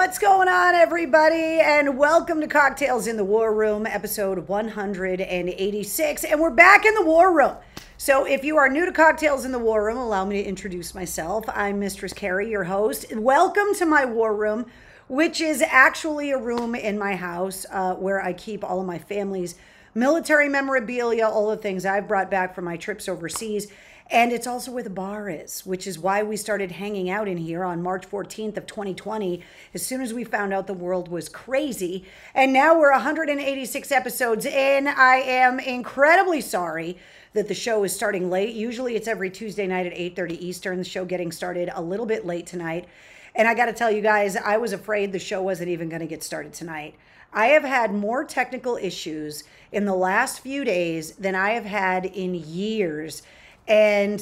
What's going on, everybody? And welcome to Cocktails in the War Room, episode 186. And we're back in the War Room. So if you are new to Cocktails in the War Room, allow me to introduce myself. I'm Mistress Carrie, your host. Welcome to my War Room, which is actually a room in my house where I keep all of my family's military memorabilia, all the things I've brought back from my trips overseas. And it's also where the bar is, which is why we started hanging out in here on March 14th of 2020, as soon as we found out the world was crazy. And now we're 186 episodes in. I am incredibly sorry that the show is starting late. Usually it's every Tuesday night at 8:30 Eastern. The show getting started a little bit late tonight. And I got to tell you guys, I was afraid the show wasn't even going to get started tonight. I have had more technical issues in the last few days than I have had in years. And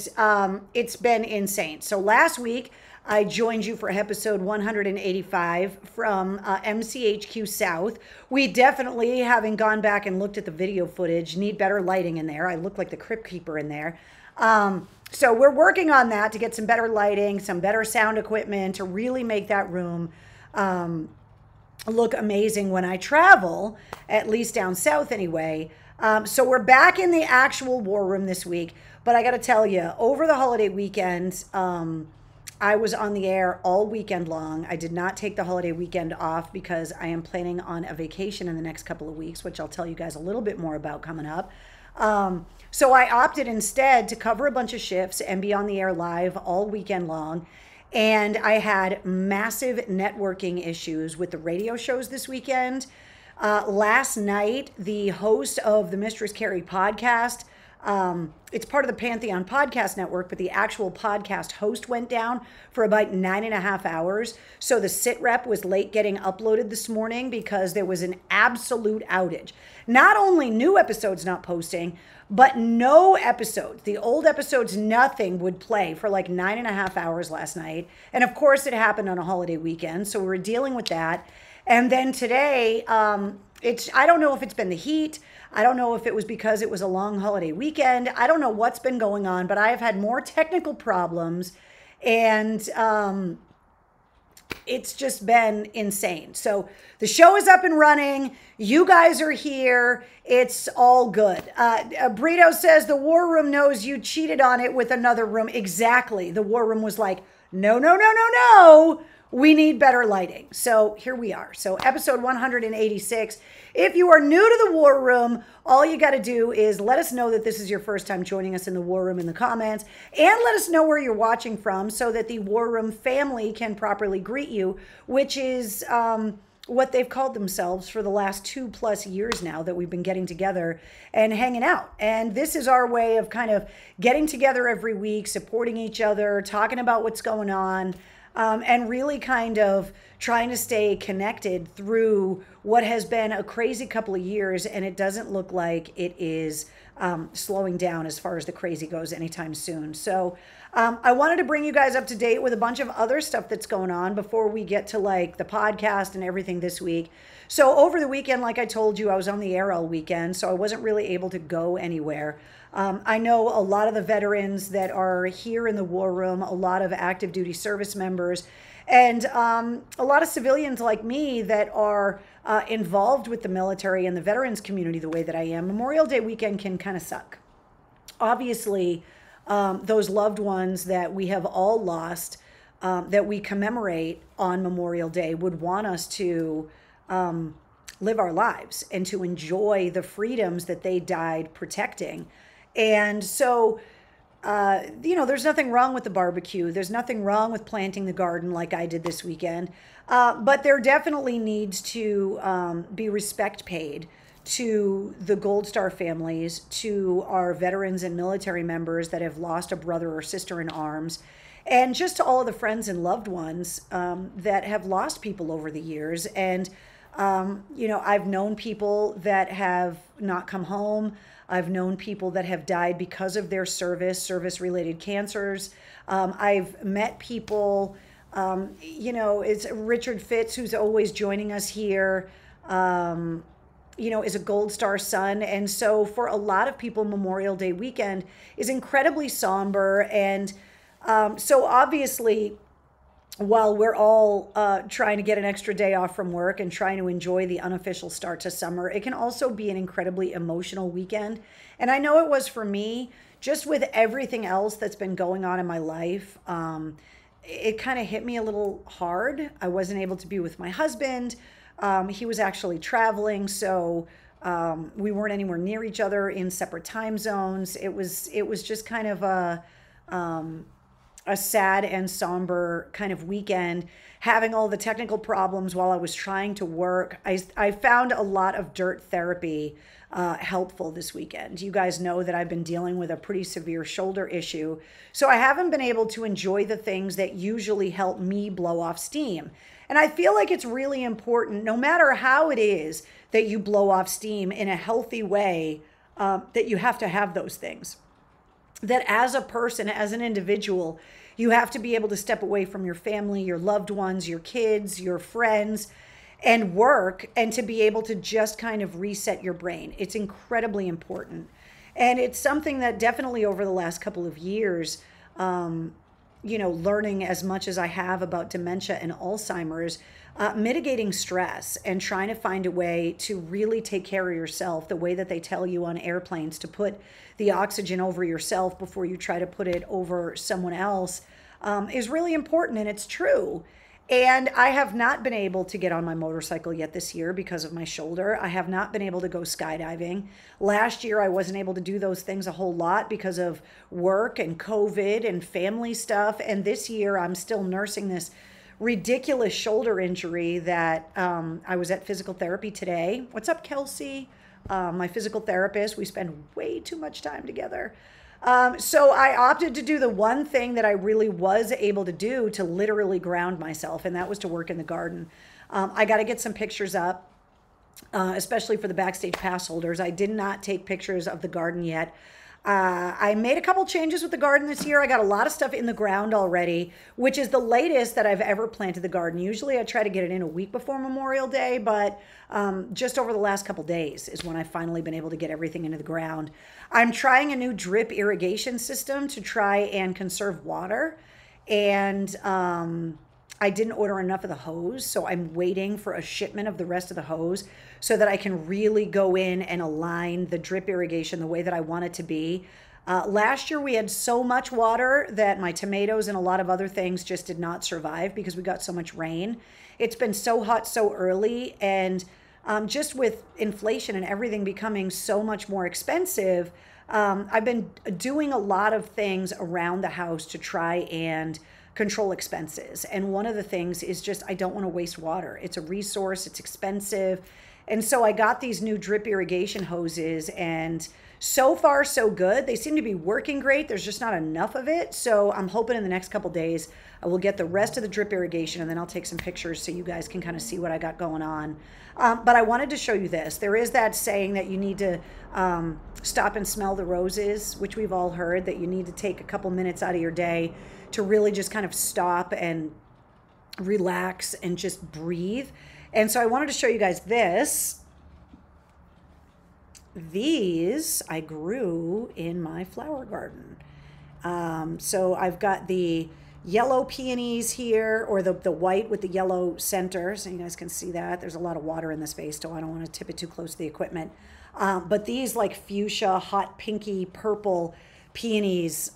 it's been insane. So last week, I joined you for episode 185 from MCHQ South. We definitely, having gone back and looked at the video footage, need better lighting in there. I look like the Crypt Keeper in there. So we're working on that to get some better lighting, some better sound equipment to really make that room look amazing when I travel, at least down south anyway. So we're back in the actual war room this week. But I got to tell you, over the holiday weekend, I was on the air all weekend long. I did not take the holiday weekend off because I am planning on a vacation in the next couple of weeks, which I'll tell you guys a little bit more about coming up. So I opted instead to cover a bunch of shifts and be on the air live all weekend long. And I had massive networking issues with the radio shows this weekend. Last night, the host of the Mistress Carrie podcast, it's part of the Pantheon Podcast Network, but the actual podcast host went down for about 9.5 hours. So the sit rep was late getting uploaded this morning because there was an absolute outage. Not only new episodes not posting, but no episodes. The old episodes, nothing would play for like 9.5 hours last night. And of course, it happened on a holiday weekend. So we were dealing with that. And then today, I don't know if it's been the heat. I don't know if it was because it was a long holiday weekend. I don't know what's been going on, but I have had more technical problems, and it's just been insane. So the show is up and running. You guys are here. It's all good. Brito says the war room knows you cheated on it with another room. Exactly. The war room was like, no, no, no, no, no. We need better lighting. So here we are. So episode 186. If you are new to the War Room, all you got to do is let us know that this is your first time joining us in the War Room in the comments, and let us know where you're watching from so that the War Room family can properly greet you, which is what they've called themselves for the last 2+ years now that we've been getting together and hanging out. And this is our way of kind of getting together every week, supporting each other, talking about what's going on, and really kind of trying to stay connected through what has been a crazy couple of years, and it doesn't look like it is slowing down as far as the crazy goes anytime soon. So I wanted to bring you guys up to date with a bunch of other stuff that's going on before we get to like the podcast and everything this week. So over the weekend, like I told you, I was on the air all weekend, so I wasn't really able to go anywhere. I know a lot of the veterans that are here in the war room, a lot of active duty service members, and a lot of civilians like me that are involved with the military and the veterans community the way that I am. Memorial Day weekend can kind of suck. Obviously, those loved ones that we have all lost, that we commemorate on Memorial Day, would want us to live our lives and to enjoy the freedoms that they died protecting. And so, there's nothing wrong with the barbecue. There's nothing wrong with planting the garden like I did this weekend. But there definitely needs to be respect paid to the Gold Star families, to our veterans and military members that have lost a brother or sister in arms, and just to all of the friends and loved ones that have lost people over the years. And, I've known people that have not come home. I've known people that have died because of their service-related cancers. I've met people, it's Richard Fitz, who's always joining us here, is a Gold Star son. And so for a lot of people, Memorial Day weekend is incredibly somber. And so obviously while we're all trying to get an extra day off from work and trying to enjoy the unofficial start to summer, it can also be an incredibly emotional weekend. And I know it was for me, just with everything else that's been going on in my life. It kind of hit me a little hard. I wasn't able to be with my husband. He was actually traveling, so we weren't anywhere near each other in separate time zones. It was just kind of a sad and somber kind of weekend, having all the technical problems while I was trying to work. I found a lot of dirt therapy helpful this weekend. You guys know that I've been dealing with a pretty severe shoulder issue, so I haven't been able to enjoy the things that usually help me blow off steam. And I feel like it's really important, no matter how it is that you blow off steam in a healthy way, that you have to have those things. That as a person, as an individual, you have to be able to step away from your family, your loved ones, your kids, your friends, and work, and to be able to just kind of reset your brain. It's incredibly important. And it's something that definitely over the last couple of years, learning as much as I have about dementia and Alzheimer's, mitigating stress and trying to find a way to really take care of yourself the way that they tell you on airplanes, to put the oxygen over yourself before you try to put it over someone else, is really important. And it's true. And I have not been able to get on my motorcycle yet this year because of my shoulder. I have not been able to go skydiving. Last year, I wasn't able to do those things a whole lot because of work and COVID and family stuff. And this year, I'm still nursing this ridiculous shoulder injury that I was at physical therapy today. What's up, Kelsey? My physical therapist. We spend way too much time together. So I opted to do the one thing that I really was able to do to literally ground myself, and that was to work in the garden. I got to get some pictures up, especially for the backstage pass holders. I did not take pictures of the garden yet. I made a couple changes with the garden this year. I got a lot of stuff in the ground already, which is the latest that I've ever planted the garden. Usually I try to get it in a week before Memorial Day, but just over the last couple days is when I've finally been able to get everything into the ground. I'm trying a new drip irrigation system to try and conserve water. And I didn't order enough of the hose, so I'm waiting for a shipment of the rest of the hose so that I can really go in and align the drip irrigation the way that I want it to be. Last year we had so much water that my tomatoes and a lot of other things just did not survive because we got so much rain. It's been so hot so early, and just with inflation and everything becoming so much more expensive, I've been doing a lot of things around the house to try and control expenses. And one of the things is just, I don't want to waste water. It's a resource, it's expensive. And so I got these new drip irrigation hoses, and so far so good. They seem to be working great. There's just not enough of it. So I'm hoping in the next couple days I will get the rest of the drip irrigation, and then I'll take some pictures so you guys can kind of see what I got going on. But I wanted to show you this. There is that saying that you need to stop and smell the roses, which we've all heard, that you need to take a couple minutes out of your day to really just kind of stop and relax and just breathe. And so I wanted to show you guys this. These I grew in my flower garden. So I've got the yellow peonies here, or the white with the yellow center, so you guys can see that. There's a lot of water in this vase, so I don't want to tip it too close to the equipment. But these like fuchsia, hot pinky, purple peonies,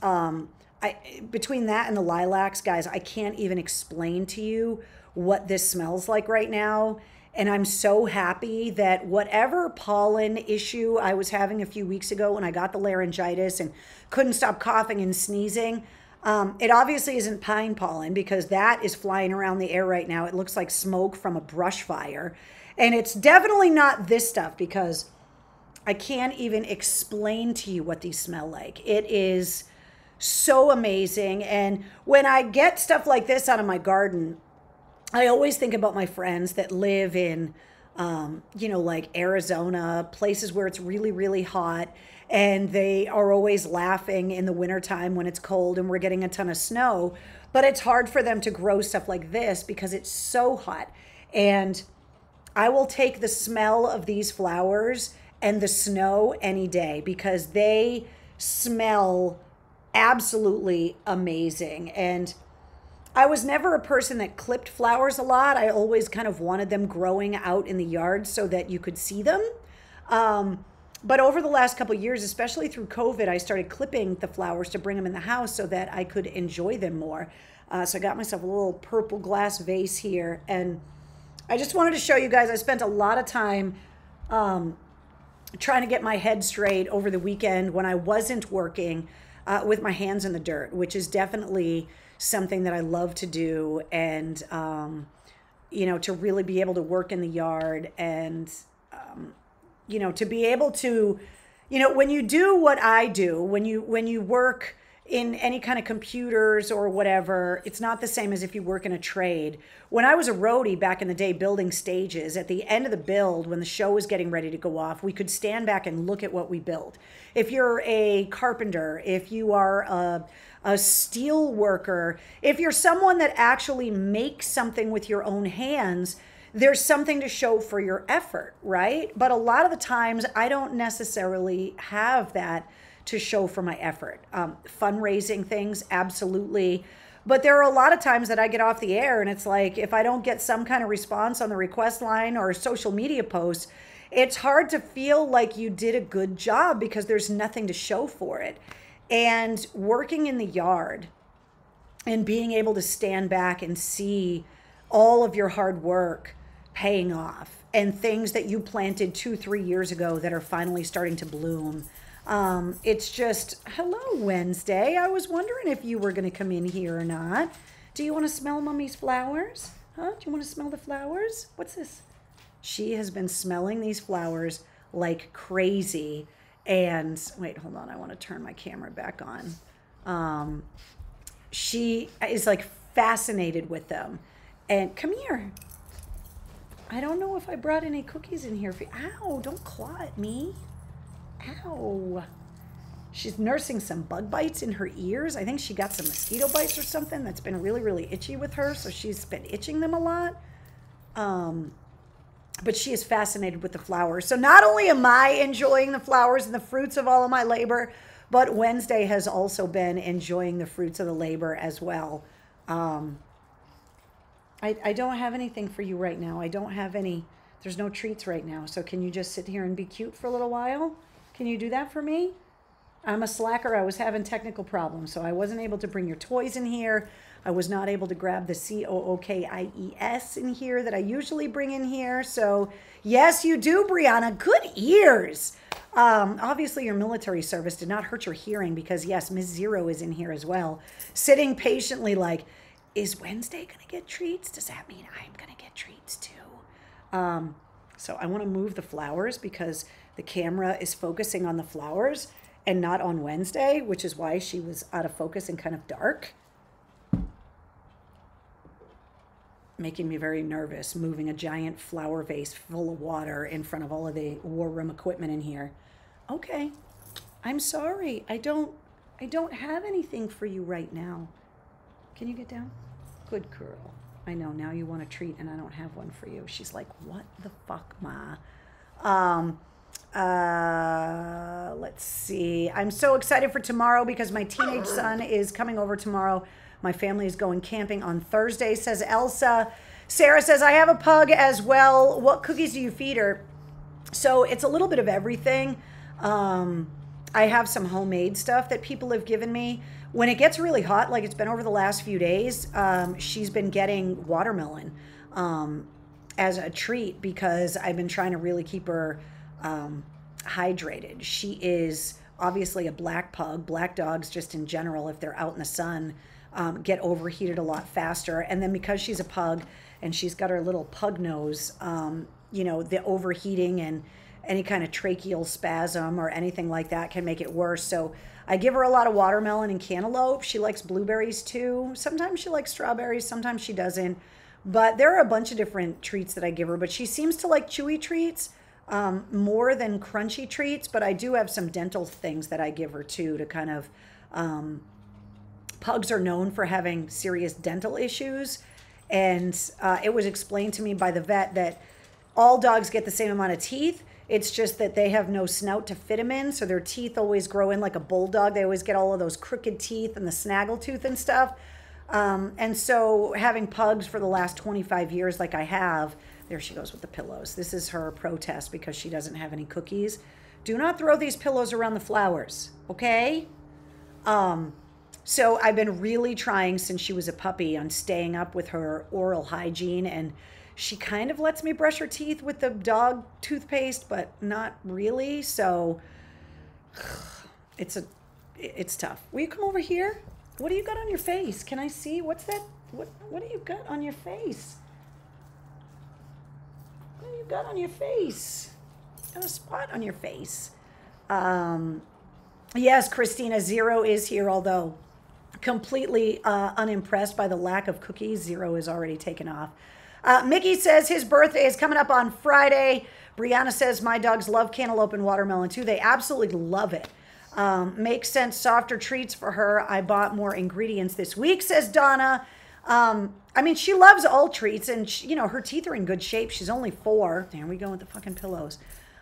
between that and the lilacs, guys, I can't even explain to you what this smells like right now. And I'm so happy that whatever pollen issue I was having a few weeks ago when I got the laryngitis and couldn't stop coughing and sneezing, it obviously isn't pine pollen, because that is flying around the air right now. It looks like smoke from a brush fire. And it's definitely not this stuff, because I can't even explain to you what these smell like. It is so amazing. And when I get stuff like this out of my garden, I always think about my friends that live in, like Arizona, places where it's really, really hot, and they are always laughing in the wintertime when it's cold and we're getting a ton of snow. But it's hard for them to grow stuff like this because it's so hot. And I will take the smell of these flowers and the snow any day, because they smell absolutely amazing. And I was never a person that clipped flowers a lot. I always kind of wanted them growing out in the yard so that you could see them. But over the last couple of years, especially through COVID, I started clipping the flowers to bring them in the house so that I could enjoy them more. So I got myself a little purple glass vase here. And I just wanted to show you guys, I spent a lot of time trying to get my head straight over the weekend when I wasn't working with my hands in the dirt, which is definitely something that I love to do. And, you know, to really be able to work in the yard and, you know, to be able to, you know, when you do what I do, when you work in any kind of computers or whatever, it's not the same as if you work in a trade. When I was a roadie back in the day building stages, at the end of the build, when the show was getting ready to go off, we could stand back and look at what we built. If you're a carpenter, if you are a steel worker, if you're someone that actually makes something with your own hands, there's something to show for your effort, right? But a lot of the times I don't necessarily have that to show for my effort. Fundraising things, absolutely. But there are a lot of times that I get off the air and it's like, if I don't get some kind of response on the request line or social media posts, it's hard to feel like you did a good job because there's nothing to show for it. And working in the yard and being able to stand back and see all of your hard work paying off and things that you planted 2-3 years ago that are finally starting to bloom. It's just, hello, Wednesday. I was wondering if you were going to come in here or not. Do you want to smell Mommy's flowers? Huh? Do you want to smell the flowers? What's this? She has been smelling these flowers like crazy. And wait, hold on. I want to turn my camera back on. She is like fascinated with them. And come here. I don't know if I brought any cookies in here for you. Ow, don't claw at me. Ow. She's nursing some bug bites in her ears. I think she got some mosquito bites or something that's been really, really itchy with her. So she's been itching them a lot. But she is fascinated with the flowers. So not only am I enjoying the flowers and the fruits of all of my labor, but Wednesday has also been enjoying the fruits of the labor as well. I don't have anything for you right now. I don't have any, there's no treats right now. So can you just sit here and be cute for a little while? Can you do that for me? I'm a slacker. I was having technical problems, so I wasn't able to bring your toys in here. I was not able to grab the COOKIES in here that I usually bring in here. So yes, you do, Brianna. Good ears. Obviously, your military service did not hurt your hearing because, yes, Miss Zero is in here as well, sitting patiently like, is Wednesday going to get treats? Does that mean I'm going to get treats too? So I want to move the flowers because the camera is focusing on the flowers and not on Wednesday, which is why she was out of focus and kind of dark. Making me very nervous, moving a giant flower vase full of water in front of all of the war room equipment in here. Okay, I'm sorry. I don't have anything for you right now. Can you get down? Good girl. I know, now you want a treat and I don't have one for you. She's like, what the fuck, Ma? Let's see. I'm so excited for tomorrow because my teenage son is coming over tomorrow. My family is going camping on Thursday, says Elsa. Sarah says, I have a pug as well. What cookies do you feed her? So it's a little bit of everything. I have some homemade stuff that people have given me. When it gets really hot, like it's been over the last few days, she's been getting watermelon as a treat because I've been trying to really keep her hydrated. She is obviously a black pug. Black dogs just in general, if they're out in the sun, get overheated a lot faster. And then because she's a pug and she's got her little pug nose, you know, the overheating and any kind of tracheal spasm or anything like that can make it worse. So I give her a lot of watermelon and cantaloupe. She likes blueberries too. Sometimes she likes strawberries, sometimes she doesn't. But there are a bunch of different treats that I give her, but she seems to like chewy treats more than crunchy treats. But I do have some dental things that I give her too to kind of, pugs are known for having serious dental issues. And it was explained to me by the vet that all dogs get the same amount of teeth. It's just that they have no snout to fit them in, so their teeth always grow in like a bulldog. They always get all of those crooked teeth and the snaggle tooth and stuff. And so having pugs for the last 25 years like I have, there she goes with the pillows. This is her protest because she doesn't have any cookies. Do not throw these pillows around the flowers, okay? So I've been really trying since she was a puppy on staying up with her oral hygiene, and she kind of lets me brush her teeth with the dog toothpaste, but not really. So it's tough. Will you come over here? What do you got on your face? Can I see? What's that? What do you got on your face? What do you got on your face? Got a spot on your face. Yes, Christina, Zero is here, although completely unimpressed by the lack of cookies. Zero is already taken off. Mickey says his birthday is coming up on Friday. Brianna says my dogs love cantaloupe and watermelon too. They absolutely love it. Makes sense. Softer treats for her. I bought more ingredients this week, says Donna. I mean, she loves all treats, and she, you know, her teeth are in good shape. She's only 4. There we go with the fucking pillows.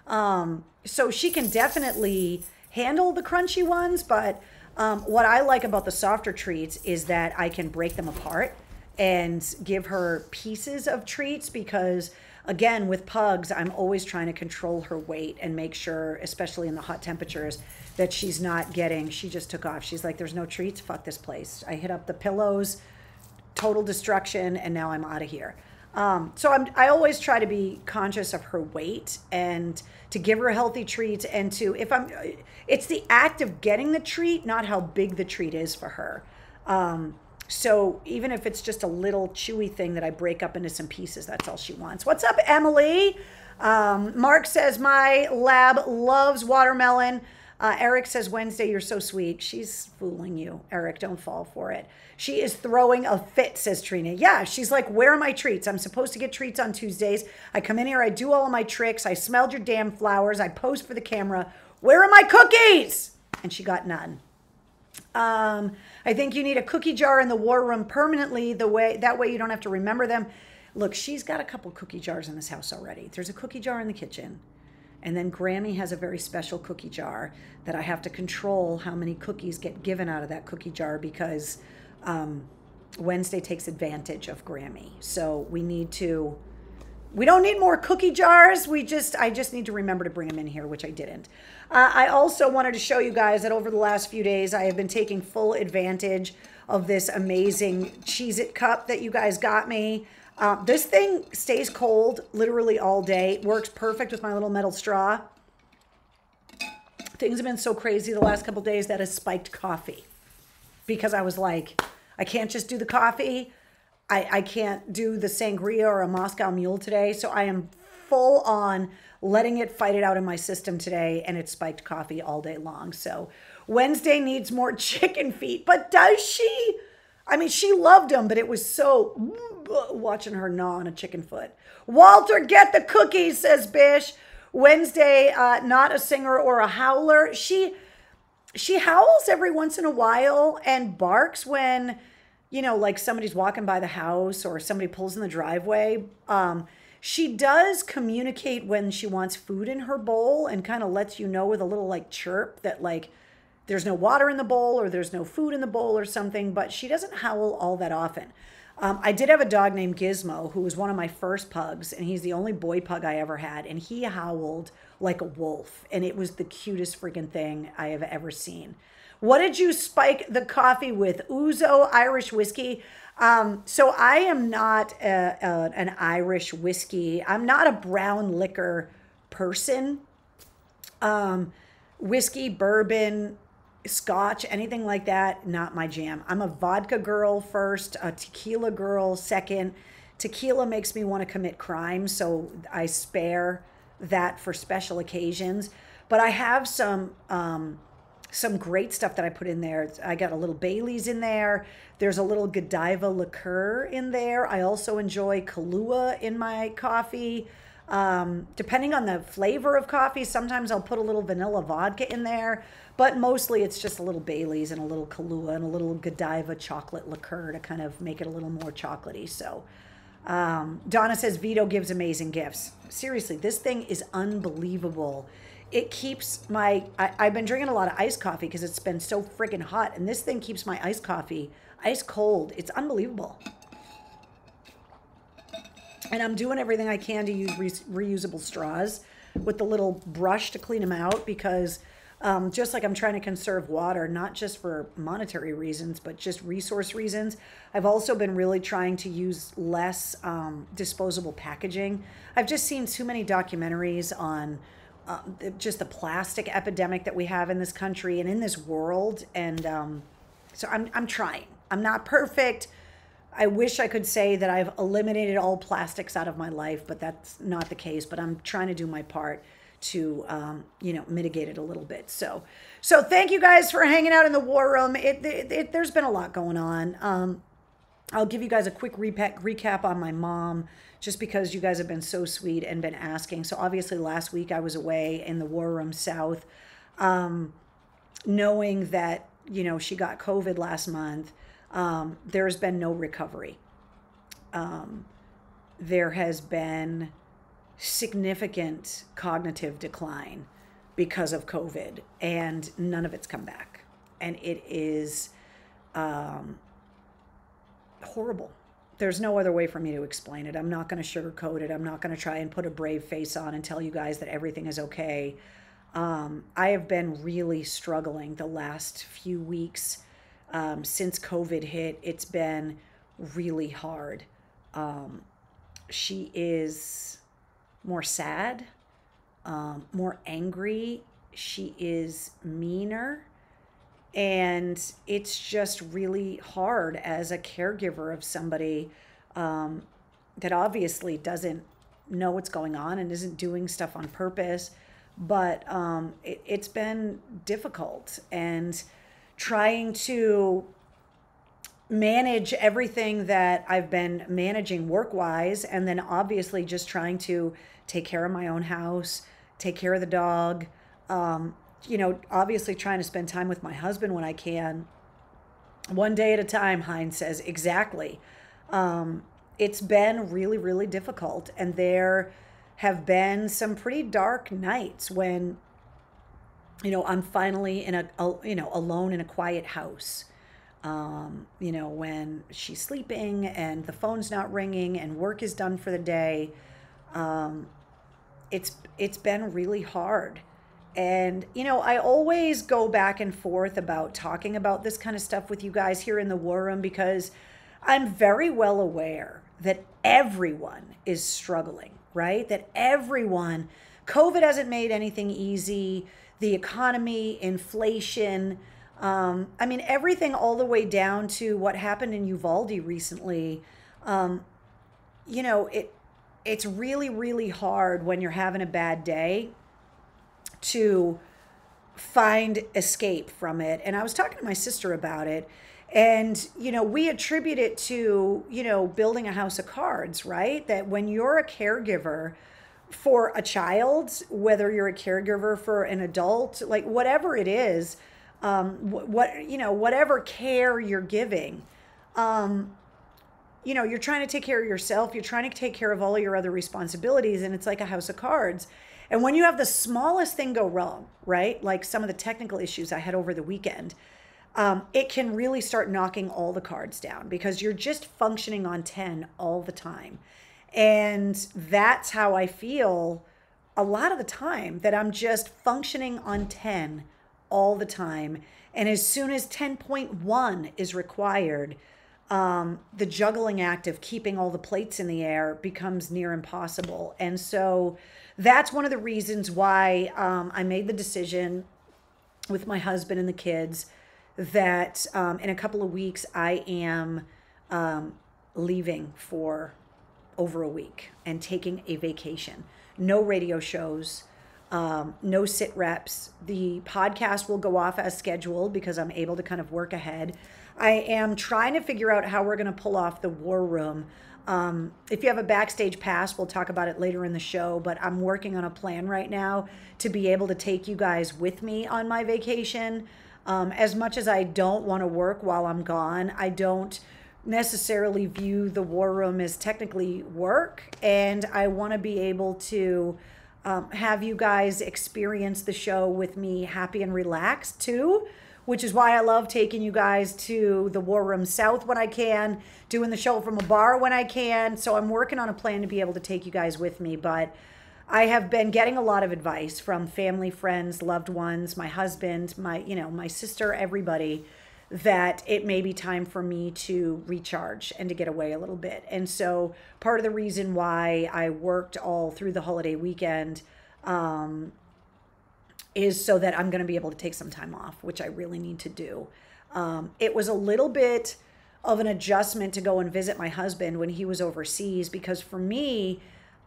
So she can definitely handle the crunchy ones, but what I like about the softer treats is that I can break them apart and give her pieces of treats because, again, with pugs, I'm always trying to control her weight and make sure, especially in the hot temperatures, that she's not getting, she just took off. She's like, there's no treats, fuck this place. I hit up the pillows, total destruction, and now I'm out of here. So I always try to be conscious of her weight and to give her healthy treats, and to, it's the act of getting the treat, not how big the treat is for her. So even if it's just a little chewy thing that I break up into some pieces, that's all she wants. What's up, Emily? Mark says my lab loves watermelon. Eric says, Wednesday, you're so sweet. She's fooling you. Eric, don't fall for it. She is throwing a fit, says Trina. Yeah, she's like, where are my treats? I'm supposed to get treats on Tuesdays. I come in here, I do all of my tricks. I smelled your damn flowers. I pose for the camera. Where are my cookies? And she got none. I think you need a cookie jar in the war room permanently. That way you don't have to remember them. Look, she's got a couple cookie jars in this house already. There's a cookie jar in the kitchen. And then Grammy has a very special cookie jar that I have to control how many cookies get given out of that cookie jar because Wednesday takes advantage of Grammy. So we don't need more cookie jars. I just need to remember to bring them in here, which I didn't. I also wanted to show you guys that over the last few days, I have been taking full advantage of this amazing Cheez-It cup that you guys got me. This thing stays cold literally all day. It works perfect with my little metal straw. Things have been so crazy the last couple days that has spiked coffee because I was like, I can't just do the coffee. I can't do the sangria or a Moscow Mule today. So I am full on letting it fight it out in my system today, and it spiked coffee all day long. So Wednesday needs more chicken feet, but does she? I mean, she loved them, but it was so watching her gnaw on a chicken foot. Walter, get the cookies, says Bish. Wednesday, not a singer or a howler. She howls every once in a while and barks when, you know, like somebody's walking by the house or somebody pulls in the driveway. She does communicate when she wants food in her bowl and kind of lets you know with a little like chirp that like there's no water in the bowl or there's no food in the bowl or something, but she doesn't howl all that often. I did have a dog named Gizmo who was one of my first pugs, and he's the only boy pug I ever had, and he howled like a wolf, and it was the cutest freaking thing I have ever seen. What did you spike the coffee with? Ouzo Irish whiskey. So I am not an Irish whiskey. I'm not a brown liquor person. Whiskey, bourbon, Scotch, anything like that, not my jam. I'm a vodka girl first, a tequila girl second. Tequila makes me want to commit crime, so I spare that for special occasions. But I have some great stuff that I put in there. I got a little Bailey's in there. There's a little Godiva liqueur in there. I also enjoy Kahlua in my coffee. Depending on the flavor of coffee, sometimes I'll put a little vanilla vodka in there, but mostly it's just a little Bailey's and a little Kahlua and a little Godiva chocolate liqueur to kind of make it a little more chocolatey. So Donna says Vito gives amazing gifts. Seriously, this thing is unbelievable. It keeps I've been drinking a lot of iced coffee because it's been so friggin' hot, and this thing keeps my iced coffee ice cold. It's unbelievable. And I'm doing everything I can to use reusable straws with the little brush to clean them out, because just like I'm trying to conserve water, not just for monetary reasons, but just resource reasons, I've also been really trying to use less disposable packaging. I've just seen too many documentaries on just the plastic epidemic that we have in this country and in this world. And so I'm trying. I'm not perfect. I wish I could say that I've eliminated all plastics out of my life, but that's not the case. But I'm trying to do my part to, mitigate it a little bit. So thank you guys for hanging out in the war room. There's been a lot going on. I'll give you guys a quick recap on my mom, just because you guys have been so sweet and been asking. So obviously last week I was away in the war room south, knowing that, she got COVID last month. There's been no recovery. There has been significant cognitive decline because of COVID, and none of it's come back. And it is horrible. There's no other way for me to explain it. I'm not going to sugarcoat it. I'm not going to try and put a brave face on and tell you guys that everything is okay. I have been really struggling the last few weeks. Since COVID hit, it's been really hard. She is more sad, more angry. She is meaner. And it's just really hard as a caregiver of somebody that obviously doesn't know what's going on and isn't doing stuff on purpose. But it's been difficult, and trying to manage everything that I've been managing work-wise, and then obviously just trying to take care of my own house, take care of the dog, obviously trying to spend time with my husband when I can. One day at a time, Heinz says. Exactly. It's been really, really difficult, and there have been some pretty dark nights when I'm finally alone in a quiet house. When she's sleeping and the phone's not ringing and work is done for the day. It's been really hard. And, I always go back and forth about talking about this kind of stuff with you guys here in the war room, because I'm very well aware that everyone is struggling, right? That everyone, COVID hasn't made anything easy. The economy, inflation, everything all the way down to what happened in Uvalde recently. It's really, really hard when you're having a bad day to find escape from it. And I was talking to my sister about it, and, we attribute it to, building a house of cards, right? That when you're a caregiver for a child, whether you're a caregiver for an adult, like whatever it is, whatever care you're giving, you're trying to take care of yourself. You're trying to take care of all of your other responsibilities, and it's like a house of cards. And when you have the smallest thing go wrong, right? Like some of the technical issues I had over the weekend, it can really start knocking all the cards down, because you're just functioning on 10 all the time. And that's how I feel a lot of the time, that I'm just functioning on 10 all the time. And as soon as 10.1 is required, the juggling act of keeping all the plates in the air becomes near impossible. And so that's one of the reasons why I made the decision with my husband and the kids that in a couple of weeks I am leaving for over a week and taking a vacation. No radio shows, no sit reps. The podcast will go off as scheduled because I'm able to kind of work ahead. I am trying to figure out how we're going to pull off the war room. If you have a backstage pass, we'll talk about it later in the show, but I'm working on a plan right now to be able to take you guys with me on my vacation. As much as I don't want to work while I'm gone, I don't necessarily view the war room as technically work, and I want to be able to have you guys experience the show with me happy and relaxed too, which is why I love taking you guys to the War Room South when I can, doing the show from a bar when I can. So I'm working on a plan to be able to take you guys with me. But I have been getting a lot of advice from family, friends, loved ones, my husband, my sister, everybody, that it may be time for me to recharge and to get away a little bit. And so part of the reason why I worked all through the holiday weekend is so that I'm going to be able to take some time off, which I really need to do. It was a little bit of an adjustment to go and visit my husband when he was overseas, because for me,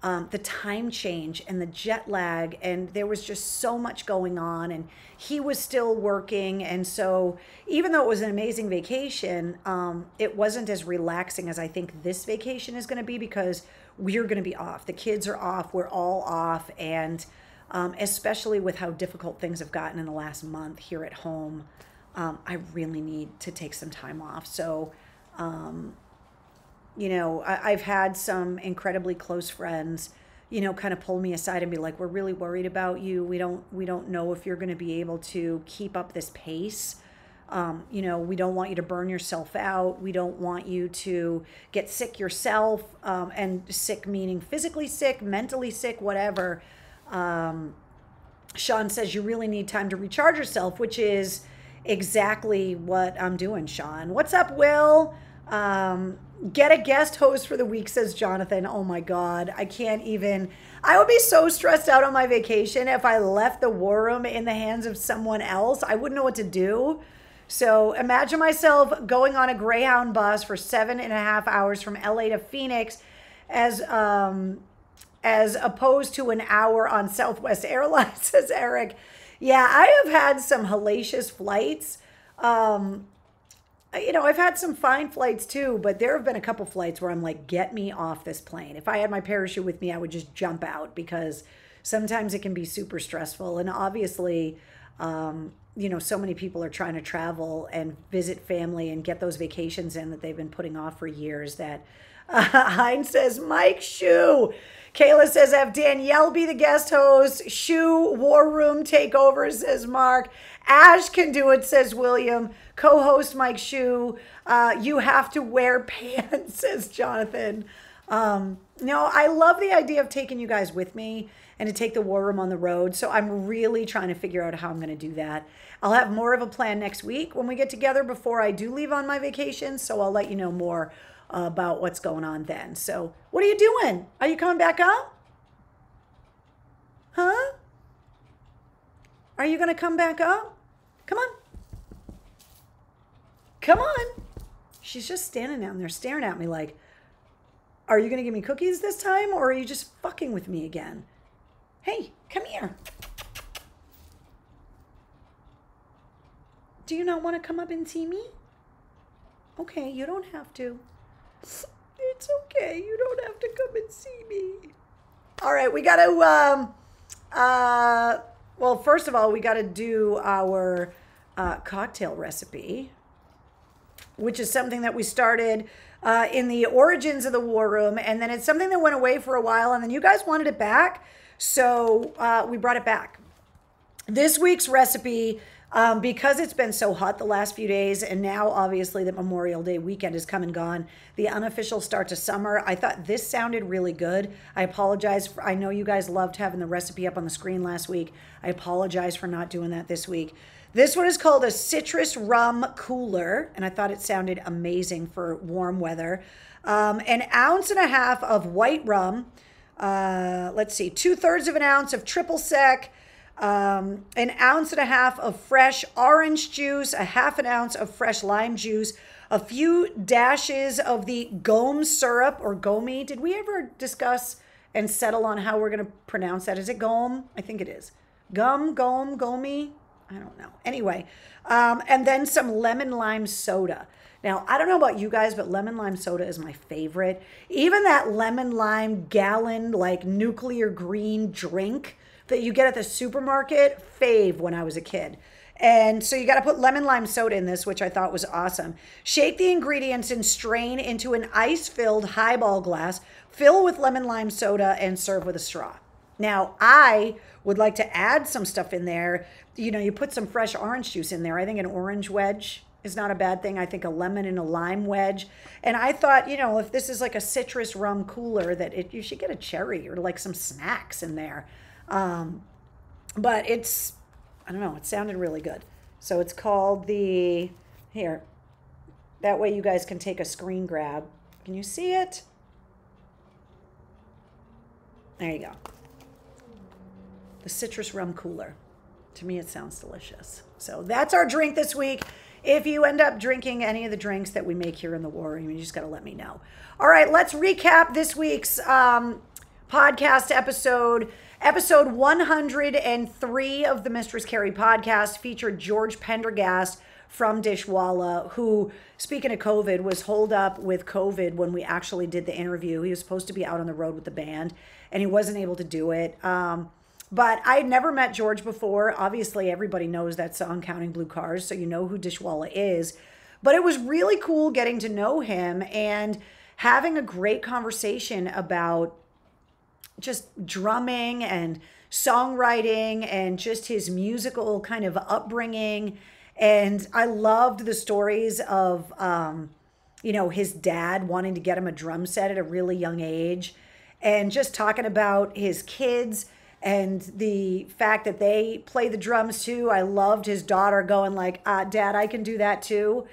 the time change and the jet lag, and there was just so much going on, and he was still working. And so even though it was an amazing vacation, it wasn't as relaxing as I think this vacation is going to be, because we're going to be off. The kids are off. We're all off. And especially with how difficult things have gotten in the last month here at home, I really need to take some time off. So, I've had some incredibly close friends, kind of pull me aside and be like, we're really worried about you. We don't know if you're going to be able to keep up this pace. We don't want you to burn yourself out. We don't want you to get sick yourself, and sick meaning physically sick, mentally sick, whatever. Sean says you really need time to recharge yourself, which is exactly what I'm doing, Sean. What's up, Will? Get a guest host for the week, says Jonathan. Oh my God. I would be so stressed out on my vacation if I left the War Room in the hands of someone else. I wouldn't know what to do. So imagine myself going on a Greyhound bus for 7.5 hours from LA to Phoenix as opposed to an hour on Southwest Airlines, says Eric. Yeah, I have had some hellacious flights. I've had some fine flights too, but there have been a couple flights where I'm like, get me off this plane. If I had my parachute with me, I would just jump out, because sometimes it can be super stressful. And obviously, so many people are trying to travel and visit family and get those vacations in that they've been putting off for years. That Heinz says, Mike Shue. Kayla says, have Danielle be the guest host. Shue, War Room takeover, says Mark. Ash can do it, says William. Co-host Mike Shue. You have to wear pants, says Jonathan. No, I love the idea of taking you guys with me and to take the War Room on the road. So I'm really trying to figure out how I'm going to do that. I'll have more of a plan next week when we get together before I do leave on my vacation. So I'll let you know more about what's going on then. So what are you doing? Are you coming back up? Huh? Are you going to come back up? Come on. Come on. She's just standing down there staring at me like, are you going to give me cookies this time, or are you just fucking with me again? Hey, come here. Do you not want to come up and see me? Okay, you don't have to. It's okay. You don't have to come and see me. All right, we got to, well, first of all, we got to do our cocktail recipe, which is something that we started in the origins of the War Room. And then it's something that went away for a while, and then you guys wanted it back. So we brought it back. This week's recipe, because it's been so hot the last few days, and now obviously the Memorial Day weekend has come and gone, the unofficial start to summer, I thought this sounded really good. I apologize. I know you guys loved having the recipe up on the screen last week. I apologize for not doing that this week. This one is called a citrus rum cooler, and I thought it sounded amazing for warm weather. 1.5 ounces of white rum. Let's see, 2/3 of an ounce of triple sec, 1.5 ounces of fresh orange juice, 1/2 ounce of fresh lime juice, a few dashes of the gome syrup or gomi. Did we ever discuss and settle on how we're going to pronounce that? Is it gome? I think it is. Gomi? I don't know. Anyway, and then some lemon lime soda. Now, I don't know about you guys, but lemon lime soda is my favorite. Even that lemon lime gallon, like nuclear green drink that you get at the supermarket, fave when I was a kid. And so you got to put lemon lime soda in this, which I thought was awesome. Shake the ingredients and strain into an ice-filled highball glass. Fill with lemon lime soda and serve with a straw. Now, I would like to add some stuff in there. You know, you put some fresh orange juice in there. I think an orange wedge is not a bad thing. I think a lemon and a lime wedge. And I thought, you know, if this is like a citrus rum cooler, that you should get a cherry or like some snacks in there. But it's, I don't know, it sounded really good. So it's called here, that way you guys can take a screen grab. Can you see it? There you go. The citrus rum cooler. To me, it sounds delicious. So that's our drink this week. If you end up drinking any of the drinks that we make here in the War Room, you just got to let me know. All right, let's recap this week's podcast episode. Episode 103 of the Mistress Carrie podcast featured George Pendergast from Dishwall, who, speaking of COVID, was holed up with COVID when we actually did the interview. He was supposed to be out on the road with the band, and he wasn't able to do it. But I had never met George before. Obviously, everybody knows that song, Counting Blue Cars, so you know who Dishwall is. But it was really cool getting to know him and having a great conversation about just drumming and songwriting and just his musical kind of upbringing. And I loved the stories of, you know, his dad wanting to get him a drum set at a really young age, and just talking about his kids and the fact that they play the drums too. I loved his daughter going like, Dad, I can do that too.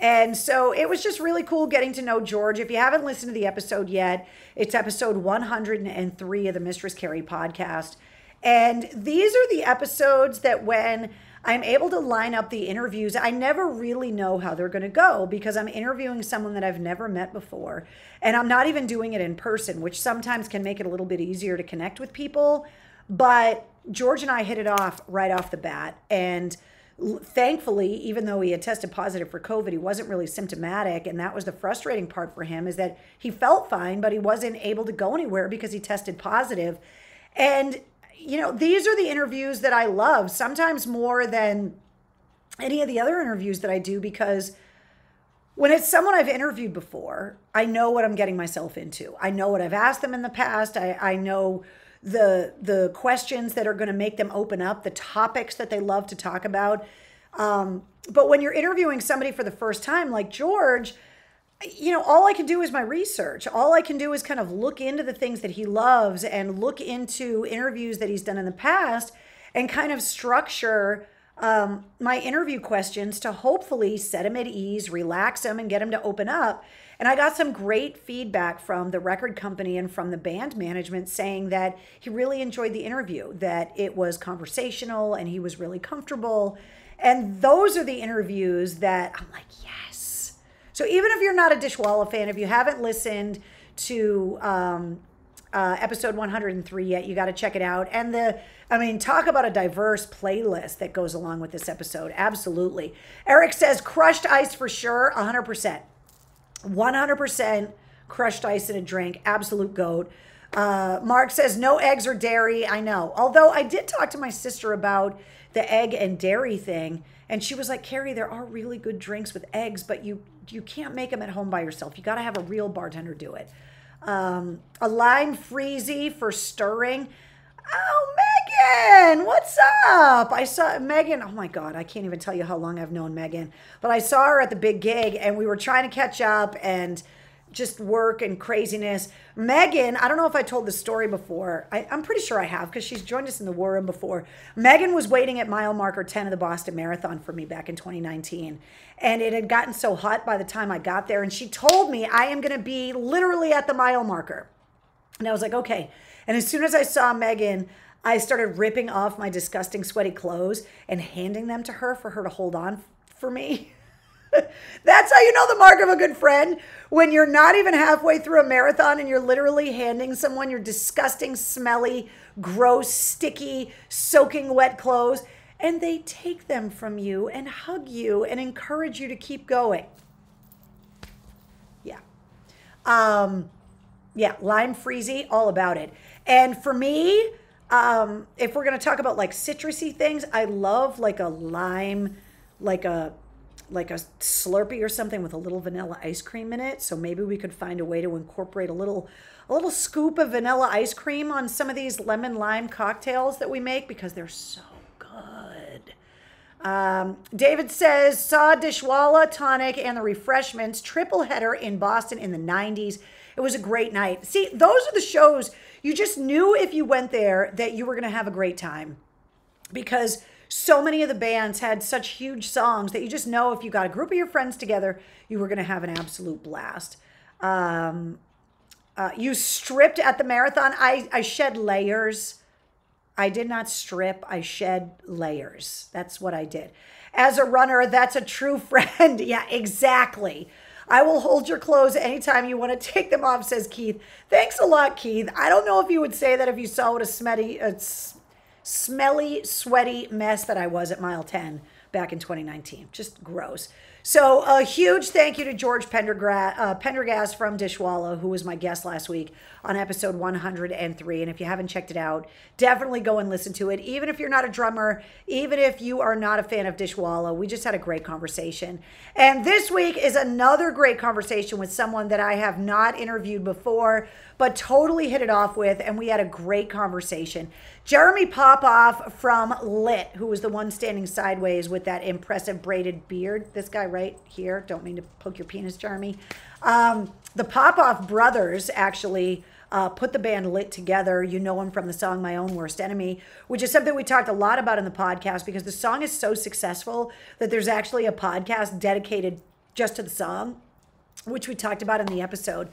And so it was just really cool getting to know George. If you haven't listened to the episode yet, it's episode 103 of the Mistress Carrie podcast. And these are the episodes that when I'm able to line up the interviews, I never really know how they're going to go because I'm interviewing someone that I've never met before. And I'm not even doing it in person, which sometimes can make it a little bit easier to connect with people. But George and I hit it off right off the bat. And thankfully, even though he had tested positive for COVID, he wasn't really symptomatic. And that was the frustrating part for him, is that he felt fine, but he wasn't able to go anywhere because he tested positive. And, you know, these are the interviews that I love, sometimes more than any of the other interviews that I do, because when it's someone I've interviewed before, I know what I'm getting myself into. I know what I've asked them in the past. I know the questions that are going to make them open up, the topics that they love to talk about. But when you're interviewing somebody for the first time, like George, you know, all I can do is my research. All I can do is kind of look into the things that he loves and look into interviews that he's done in the past and kind of structure my interview questions to hopefully set him at ease, relax him, and get him to open up. And I got some great feedback from the record company and from the band management saying that he really enjoyed the interview, that it was conversational and he was really comfortable. And those are the interviews that I'm like, yes. So even if you're not a Dishwall fan, if you haven't listened to episode 103 yet, you got to check it out. And talk about a diverse playlist that goes along with this episode. Absolutely. Eric says crushed ice for sure, 100%. 100% crushed ice in a drink. Absolute goat. Mark says no eggs or dairy. I know. Although I did talk to my sister about the egg and dairy thing, and she was like, Carrie, there are really good drinks with eggs, but you can't make them at home by yourself. You got to have a real bartender do it. A lime freezy for stirring. Oh, Megan, what's up? I saw Megan. Oh my God, I can't even tell you how long I've known Megan, but I saw her at the big gig and we were trying to catch up and just work and craziness. Megan, I don't know if I told this story before. I'm pretty sure I have because she's joined us in the War Room before. Megan was waiting at mile marker 10 of the Boston Marathon for me back in 2019. And it had gotten so hot by the time I got there. And she told me I am going to be literally at the mile marker. And I was like, okay. And as soon as I saw Megan, I started ripping off my disgusting sweaty clothes and handing them to her for her to hold on for me. That's how you know the mark of a good friend. When you're not even halfway through a marathon and you're literally handing someone your disgusting, smelly, gross, sticky, soaking wet clothes, and they take them from you and hug you and encourage you to keep going. Yeah. Yeah, lime freezy, all about it. And for me, if we're going to talk about like citrusy things, I love like a lime, like a like a Slurpee or something with a little vanilla ice cream in it. So maybe we could find a way to incorporate a little scoop of vanilla ice cream on some of these lemon lime cocktails that we make because they're so good. David says, saw Dishwall tonic and the refreshments, triple header in Boston in the 90s. It was a great night. See, those are the shows you just knew if you went there that you were going to have a great time because so many of the bands had such huge songs that you just know if you got a group of your friends together, you were going to have an absolute blast. You stripped at the marathon. I shed layers. I did not strip. I shed layers. That's what I did. As a runner, that's a true friend. Yeah, exactly. I will hold your clothes anytime you want to take them off, says Keith. Thanks a lot, Keith. I don't know if you would say that if you saw what a smelly, sweaty mess that I was at mile 10 back in 2019. Just gross. So a huge thank you to George Pendergast from Dishwall, who was my guest last week on episode 103. And if you haven't checked it out, definitely go and listen to it. Even if you're not a drummer, even if you are not a fan of Dishwall, we just had a great conversation. And this week is another great conversation with someone that I have not interviewed before, but totally hit it off with, and we had a great conversation. Jeremy Popoff from Lit, who was the one standing sideways with that impressive braided beard. This guy right here. Don't mean to poke your penis, Jeremy. The Popoff brothers actually put the band Lit together. You know him from the song My Own Worst Enemy, which is something we talked a lot about in the podcast because the song is so successful that there's actually a podcast dedicated just to the song, which we talked about in the episode.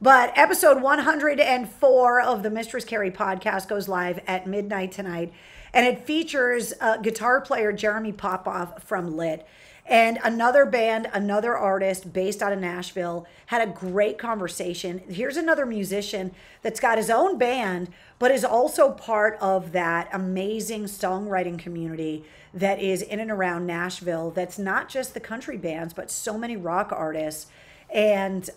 But episode 104 of the Mistress Carrie podcast goes live at midnight tonight, and it features guitar player Jeremy Popoff from Lit. And another band, another artist based out of Nashville, had a great conversation. Here's another musician that's got his own band, but is also part of that amazing songwriting community that is in and around Nashville. That's not just the country bands, but so many rock artists. And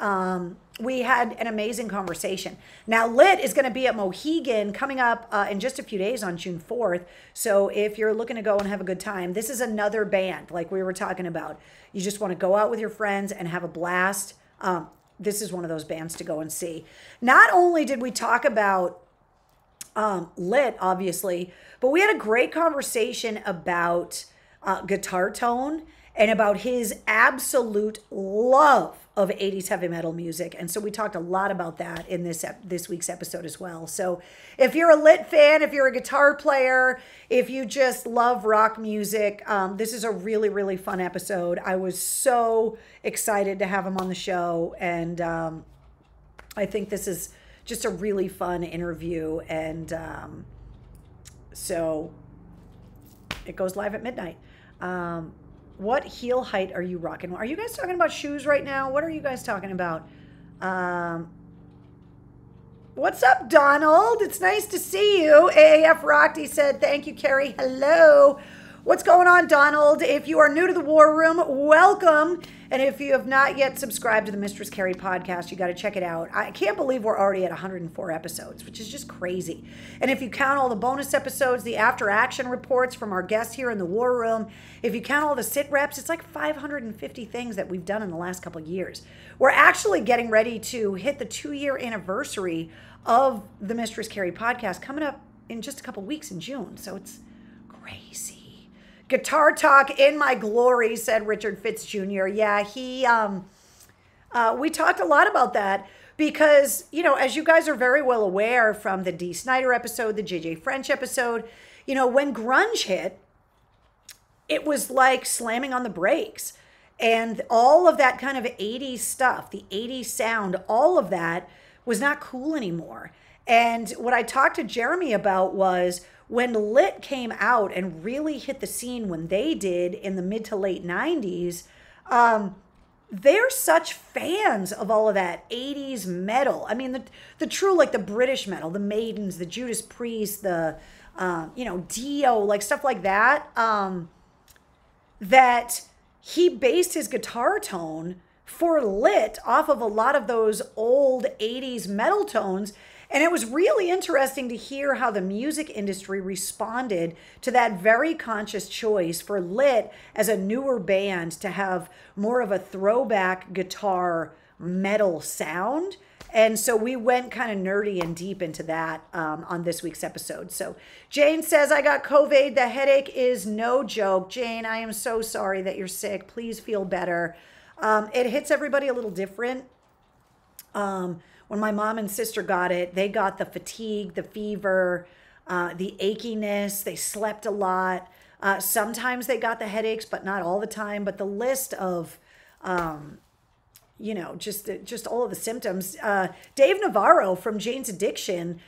we had an amazing conversation. Now, Lit is going to be at Mohegan coming up in just a few days on June 4th. So if you're looking to go and have a good time, this is another band like we were talking about. You just want to go out with your friends and have a blast. This is one of those bands to go and see. Not only did we talk about Lit, obviously, but we had a great conversation about guitar tone and about his absolute love of 80s heavy metal music. And so we talked a lot about that in this week's episode as well. So if you're a Lit fan, if you're a guitar player, if you just love rock music, this is a really, really fun episode. I was so excited to have him on the show. And I think this is just a really fun interview. And so it goes live at midnight. What heel height are you rocking? Are you guys talking about shoes right now? What are you guys talking about? What's up, Donald? It's nice to see you. AAF Rocked said, thank you, Carrie. Hello. What's going on, Donald? If you are new to the War Room, welcome. And if you have not yet subscribed to the Mistress Carrie podcast, you got to check it out. I can't believe we're already at 104 episodes, which is just crazy. And if you count all the bonus episodes, the after action reports from our guests here in the War Room, if you count all the sit reps, it's like 550 things that we've done in the last couple of years. We're actually getting ready to hit the 2-year anniversary of the Mistress Carrie podcast coming up in just a couple weeks in June. So it's crazy. Guitar talk in my glory, said Richard Fitz Jr. Yeah, we talked a lot about that because, you know, as you guys are very well aware from the Dee Snider episode, the JJ French episode, you know, when grunge hit, it was like slamming on the brakes. And all of that kind of 80s stuff, the 80s sound, all of that was not cool anymore. And what I talked to Jeremy about was when Lit came out and really hit the scene when they did in the mid to late 90s, they're such fans of all of that 80s metal. I mean, the true, like the British metal, the Maidens, the Judas Priest, the, Dio, like stuff like that, that he based his guitar tone for Lit off of a lot of those old 80s metal tones. And it was really interesting to hear how the music industry responded to that very conscious choice for Lit as a newer band to have more of a throwback guitar metal sound. And so we went kind of nerdy and deep into that on this week's episode. So Jane says, I got COVID. The headache is no joke. Jane, I am so sorry that you're sick. Please feel better. It hits everybody a little different. When my mom and sister got it, they got the fatigue, the fever, the achiness. They slept a lot. Sometimes they got the headaches, but not all the time. But the list of just all of the symptoms. Dave Navarro from Jane's Addiction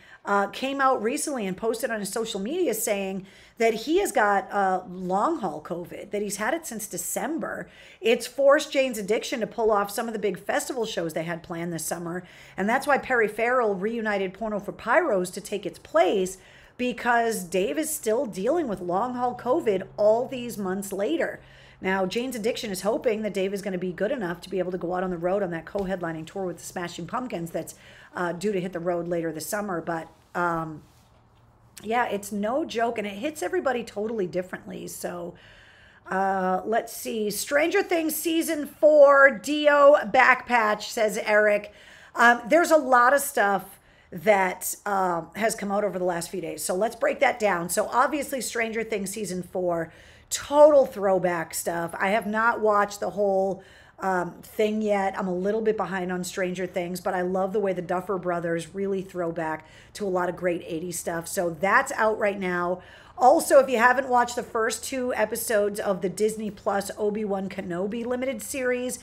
came out recently and posted on his social media saying that he has got long haul COVID, that he's had it since December. It's forced Jane's Addiction to pull off some of the big festival shows they had planned this summer. And that's why Perry Farrell reunited Porno for Pyros to take its place, because Dave is still dealing with long haul COVID all these months later. Now, Jane's Addiction is hoping that Dave is going to be good enough to be able to go out on the road on that co-headlining tour with the Smashing Pumpkins that's due to hit the road later this summer. But yeah, it's no joke, and it hits everybody totally differently. So let's see. Stranger Things Season 4, Dio Backpatch, says Eric. There's a lot of stuff that has come out over the last few days. So let's break that down. So obviously Stranger Things Season 4, total throwback stuff. I have not watched the whole thing yet. I'm a little bit behind on Stranger Things, but I love the way the Duffer Brothers really throw back to a lot of great 80s stuff. So that's out right now. Also, if you haven't watched the first 2 episodes of the Disney Plus Obi-Wan Kenobi limited series,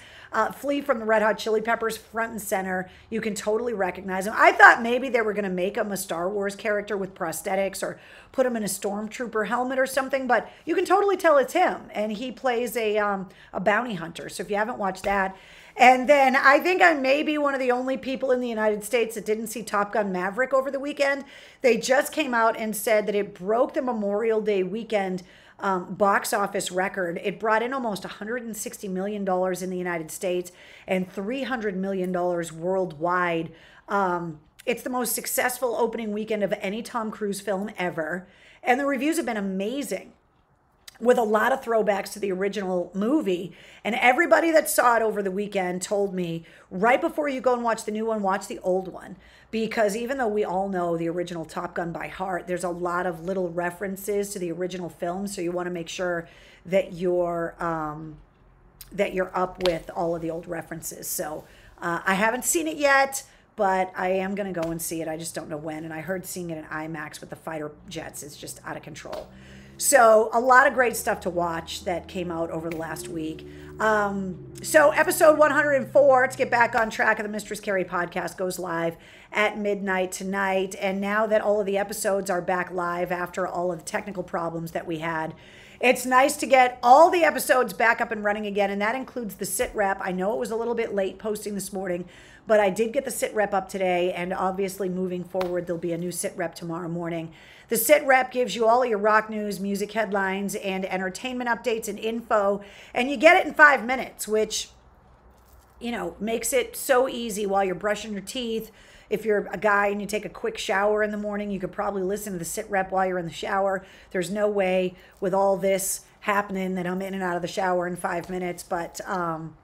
Flea from the Red Hot Chili Peppers, front and center. You can totally recognize him. I thought maybe they were going to make him a Star Wars character with prosthetics or put him in a stormtrooper helmet or something, but you can totally tell it's him. And he plays a bounty hunter. So if you haven't watched that. And then I think I may be one of the only people in the United States that didn't see Top Gun Maverick over the weekend. They just came out and said that it broke the Memorial Day weekend box office record. It brought in almost $160 million in the United States and $300 million worldwide. It's the most successful opening weekend of any Tom Cruise film ever. And the reviews have been amazing, with a lot of throwbacks to the original movie. And everybody that saw it over the weekend told me, right before you go and watch the new one, watch the old one. Because even though we all know the original Top Gun by heart, there's a lot of little references to the original film. So you want to make sure that you're up with all of the old references. So I haven't seen it yet, but I am going to go and see it. I just don't know when. And I heard seeing it in IMAX with the fighter jets is just out of control. So a lot of great stuff to watch that came out over the last week. So episode 104, let's get back on track of the Mistress Carrie podcast, goes live at midnight tonight. And now that all of the episodes are back live after all of the technical problems that we had, it's nice to get all the episodes back up and running again. And that includes the sit rep. I know it was a little bit late posting this morning, but I did get the sit rep up today. And obviously moving forward, there'll be a new sit rep tomorrow morning. The sit rep gives you all of your rock news, music headlines, and entertainment updates and info. And you get it in 5 minutes, which, makes it so easy while you're brushing your teeth. If you're a guy and you take a quick shower in the morning, you could probably listen to the sit rep while you're in the shower. There's no way with all this happening that I'm in and out of the shower in 5 minutes. But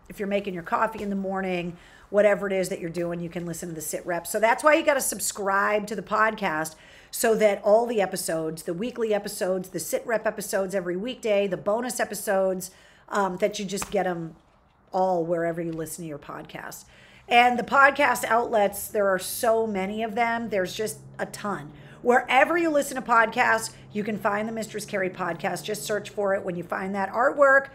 if you're making your coffee in the morning, whatever it is that you're doing, you can listen to the sit rep. So that's why you got to subscribe to the podcast, so that all the episodes, the weekly episodes, the sit rep episodes every weekday, the bonus episodes, that you just get them all wherever you listen to your podcast. And the podcast outlets, there are so many of them. There's just a ton. Wherever you listen to podcasts, you can find the Mistress Carrie podcast. Just search for it. When you find that artwork,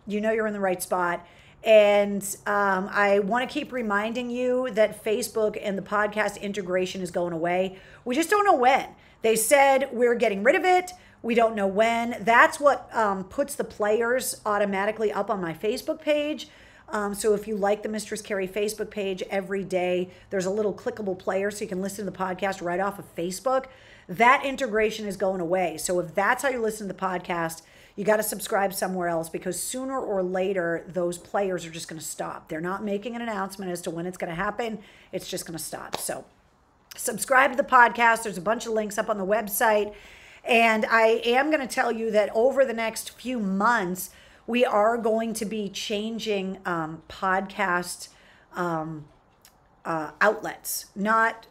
you're in the right spot. And I want to keep reminding you that Facebook and the podcast integration is going away. We just don't know when. They said we're getting rid of it. We don't know when. That's what puts the players automatically up on my Facebook page. So if you like the Mistress Carrie Facebook page, every day there's a little clickable player so you can listen to the podcast right off of Facebook. That integration is going away. So if that's how you listen to the podcast, you got to subscribe somewhere else, because sooner or later, those players are just going to stop. They're not making an announcement as to when it's going to happen. It's just going to stop. So subscribe to the podcast. There's a bunch of links up on the website. And I am going to tell you that over the next few months, we are going to be changing podcast outlets. Not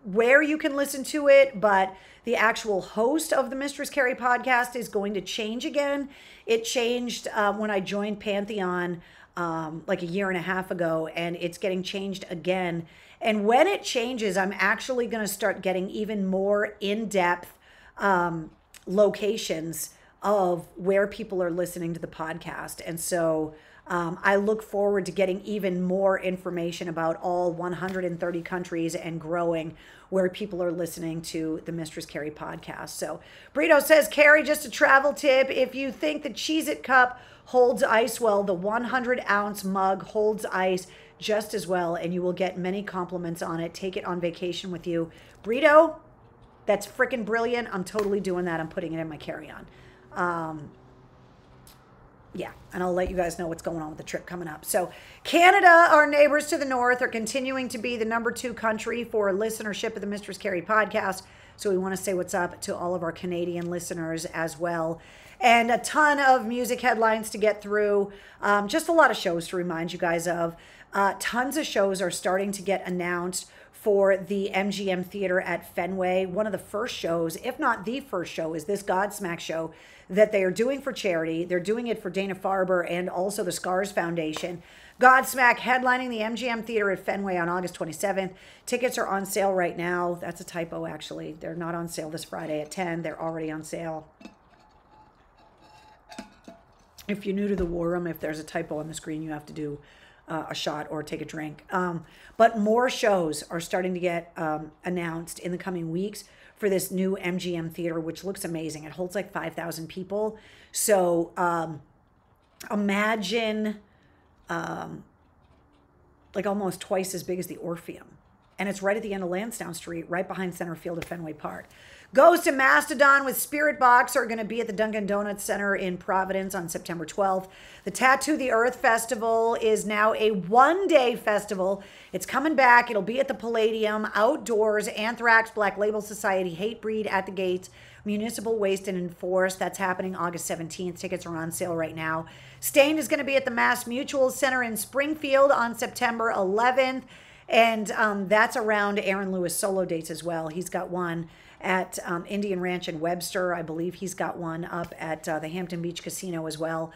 where you can listen to it, but the actual host of the Mistress Carrie podcast is going to change again. It changed when I joined Pantheon like a year and a half ago, and it's getting changed again. And when it changes, I'm actually going to start getting even more in-depth locations of where people are listening to the podcast. And so I look forward to getting even more information about all 130 countries and growing where people are listening to the Mistress Carrie podcast. So Brito says, Carrie, just a travel tip. If you think the Cheez-It cup holds ice well, the 100-ounce mug holds ice just as well, and you will get many compliments on it. Take it on vacation with you. Brito, that's freaking brilliant. I'm totally doing that. I'm putting it in my carry-on. Yeah, and I'll let you guys know what's going on with the trip coming up. So Canada, our neighbors to the north, are continuing to be the #2 country for listenership of the Mistress Carrie podcast. So we want to say what's up to all of our Canadian listeners as well. And a ton of music headlines to get through. Just a lot of shows to remind you guys of. Tons of shows are starting to get announced for the MGM Theater at Fenway. One of the first shows, if not the first show, is this Godsmack show that they are doing for charity. They're doing it for Dana-Farber and also the Scars Foundation. Godsmack headlining the MGM Theater at Fenway on August 27th. Tickets are on sale right now. That's a typo, actually. They're not on sale this Friday at 10. They're already on sale. If you're new to the War Room, if there's a typo on the screen, you have to do a shot or take a drink. But more shows are starting to get announced in the coming weeks for this new MGM Theater, which looks amazing. It holds like 5,000 people. So imagine like almost twice as big as the Orpheum. And it's right at the end of Lansdowne Street, right behind center field of Fenway Park. Ghost and Mastodon with Spirit Box are going to be at the Dunkin' Donuts Center in Providence on September 12th. The Tattoo the Earth Festival is now a one-day festival. It's coming back. It'll be at the Palladium, outdoors, Anthrax, Black Label Society, Hatebreed at the gates, Municipal Waste and Enforce. That's happening August 17th. Tickets are on sale right now. Stained is going to be at the Mass Mutual Center in Springfield on September 11th. And that's around Aaron Lewis solo dates as well. He's got one at Indian Ranch in Webster. I believe he's got one up at the Hampton Beach Casino as well.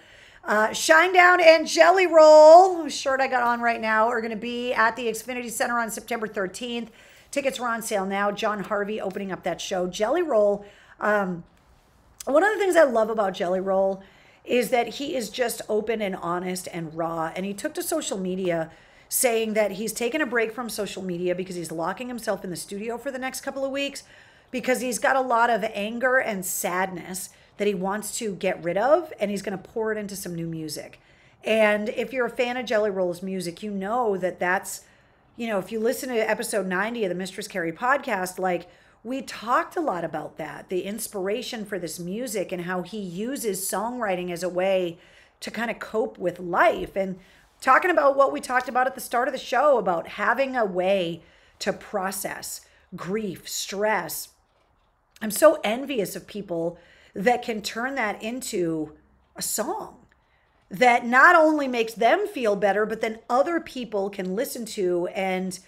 Shinedown and Jelly Roll, whose shirt I got on right now, are going to be at the Xfinity Center on September 13th. Tickets are on sale now. John Harvey opening up that show. Jelly Roll, one of the things I love about Jelly Roll is that he is just open and honest and raw. And he took to social media saying that he's taken a break from social media because he's locking himself in the studio for the next couple of weeks, because he's got a lot of anger and sadness that he wants to get rid of, and he's going to pour it into some new music. And if you're a fan of Jelly Roll's music, you know that that's, you know, if you listen to episode 90 of the Mistress Carrie podcast, like, we talked a lot about that, the inspiration for this music and how he uses songwriting as a way to kind of cope with life. And talking about what we talked about at the start of the show, about having a way to process grief, stress. I'm so envious of people that can turn that into a song that not only makes them feel better, but then other people can listen to and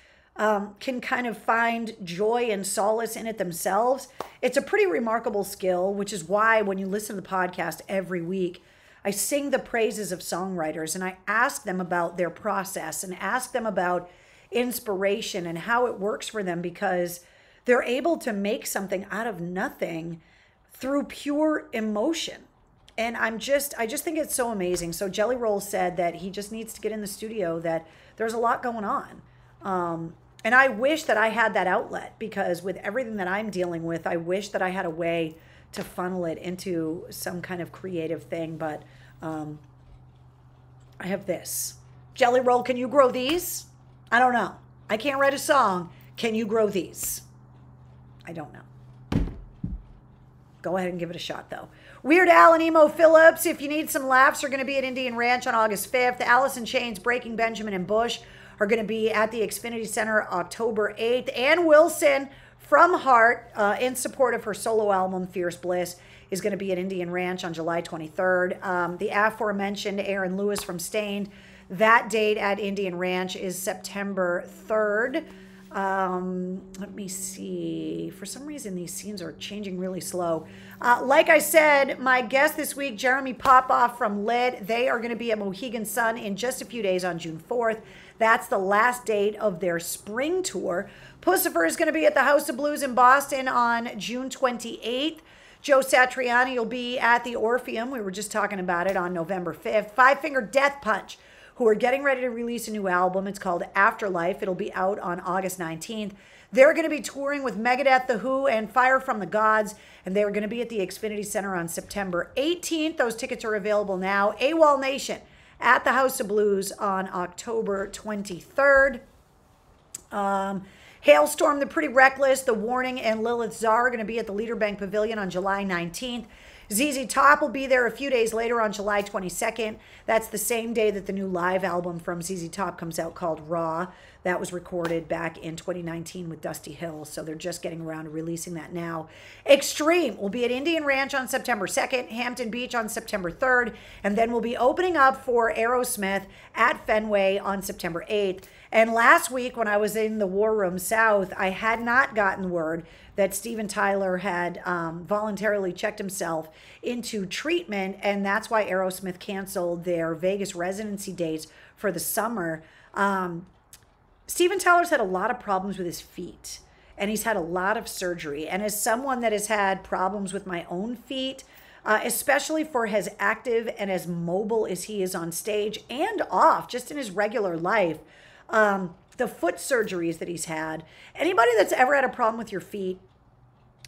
can kind of find joy and solace in it themselves. It's a pretty remarkable skill, which is why when you listen to the podcast every week, I sing the praises of songwriters and I ask them about their process and ask them about inspiration and how it works for them, because they're able to make something out of nothing through pure emotion. And I just think it's so amazing. So Jelly Roll said that he just needs to get in the studio, that there's a lot going on. And I wish that I had that outlet, because with everything that I'm dealing with, I wish that I had a way to funnel it into some kind of creative thing. But I have this. Jelly Roll, can you grow these? I don't know. I can't write a song. Can you grow these? I don't know. Go ahead and give it a shot, though. Weird Al and Emo Phillips, if you need some laughs, are going to be at Indian Ranch on August 5th. Alice in Chains, Breaking Benjamin, and Bush are going to be at the Xfinity Center October 8th. Ann Wilson from Heart, in support of her solo album, Fierce Bliss, is going to be at Indian Ranch on July 23rd. The aforementioned Aaron Lewis from Stained, that date at Indian Ranch is September 3rd. Let me see. For some reason, these scenes are changing really slow. Like I said, my guest this week, Jeremy Popoff from Lid, they are going to be at Mohegan Sun in just a few days on June 4th. That's the last date of their spring tour. Pussifer is going to be at the House of Blues in Boston on June 28th. Joe Satriani will be at the Orpheum. We were just talking about it on November 5th. Five Finger Death Punch, who are getting ready to release a new album. It's called Afterlife. It'll be out on August 19th. They're going to be touring with Megadeth, The Who, and Fire from the Gods, and they're going to be at the Xfinity Center on September 18th. Those tickets are available now. AWOL Nation at the House of Blues on October 23rd. Hailstorm, The Pretty Reckless, The Warning, and Lilith Czar are going to be at the Leader Bank Pavilion on July 19th. ZZ Top will be there a few days later on July 22nd. That's the same day that the new live album from ZZ Top comes out called Raw. That was recorded back in 2019 with Dusty Hill, so they're just getting around to releasing that now. Extreme will be at Indian Ranch on September 2nd, Hampton Beach on September 3rd, and then we'll be opening up for Aerosmith at Fenway on September 8th. And last week when I was in the War Room South, I had not gotten word that Steven Tyler had voluntarily checked himself into treatment, and that's why Aerosmith canceled their Vegas residency dates for the summer. Steven Tyler's had a lot of problems with his feet, and he's had a lot of surgery. And as someone that has had problems with my own feet, especially for as active and as mobile as he is on stage and off, just in his regular life, the foot surgeries that he's had, anybody that's ever had a problem with your feet,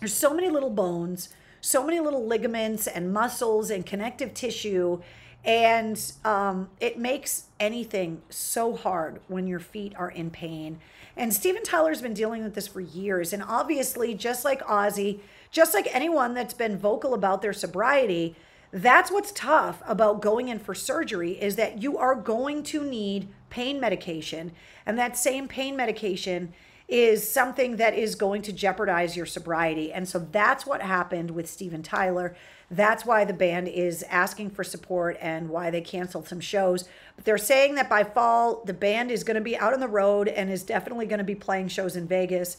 there's so many little bones, so many little ligaments and muscles and connective tissue, and it makes anything so hard when your feet are in pain. And Steven Tyler's been dealing with this for years, and obviously, just like Ozzy, just like anyone that's been vocal about their sobriety, that's what's tough about going in for surgery, is that you are going to need pain medication, and that same pain medication is something that is going to jeopardize your sobriety. And so that's what happened with Steven Tyler. That's why the band is asking for support and why they canceled some shows. But they're saying that by fall, the band is going to be out on the road and is definitely going to be playing shows in Vegas.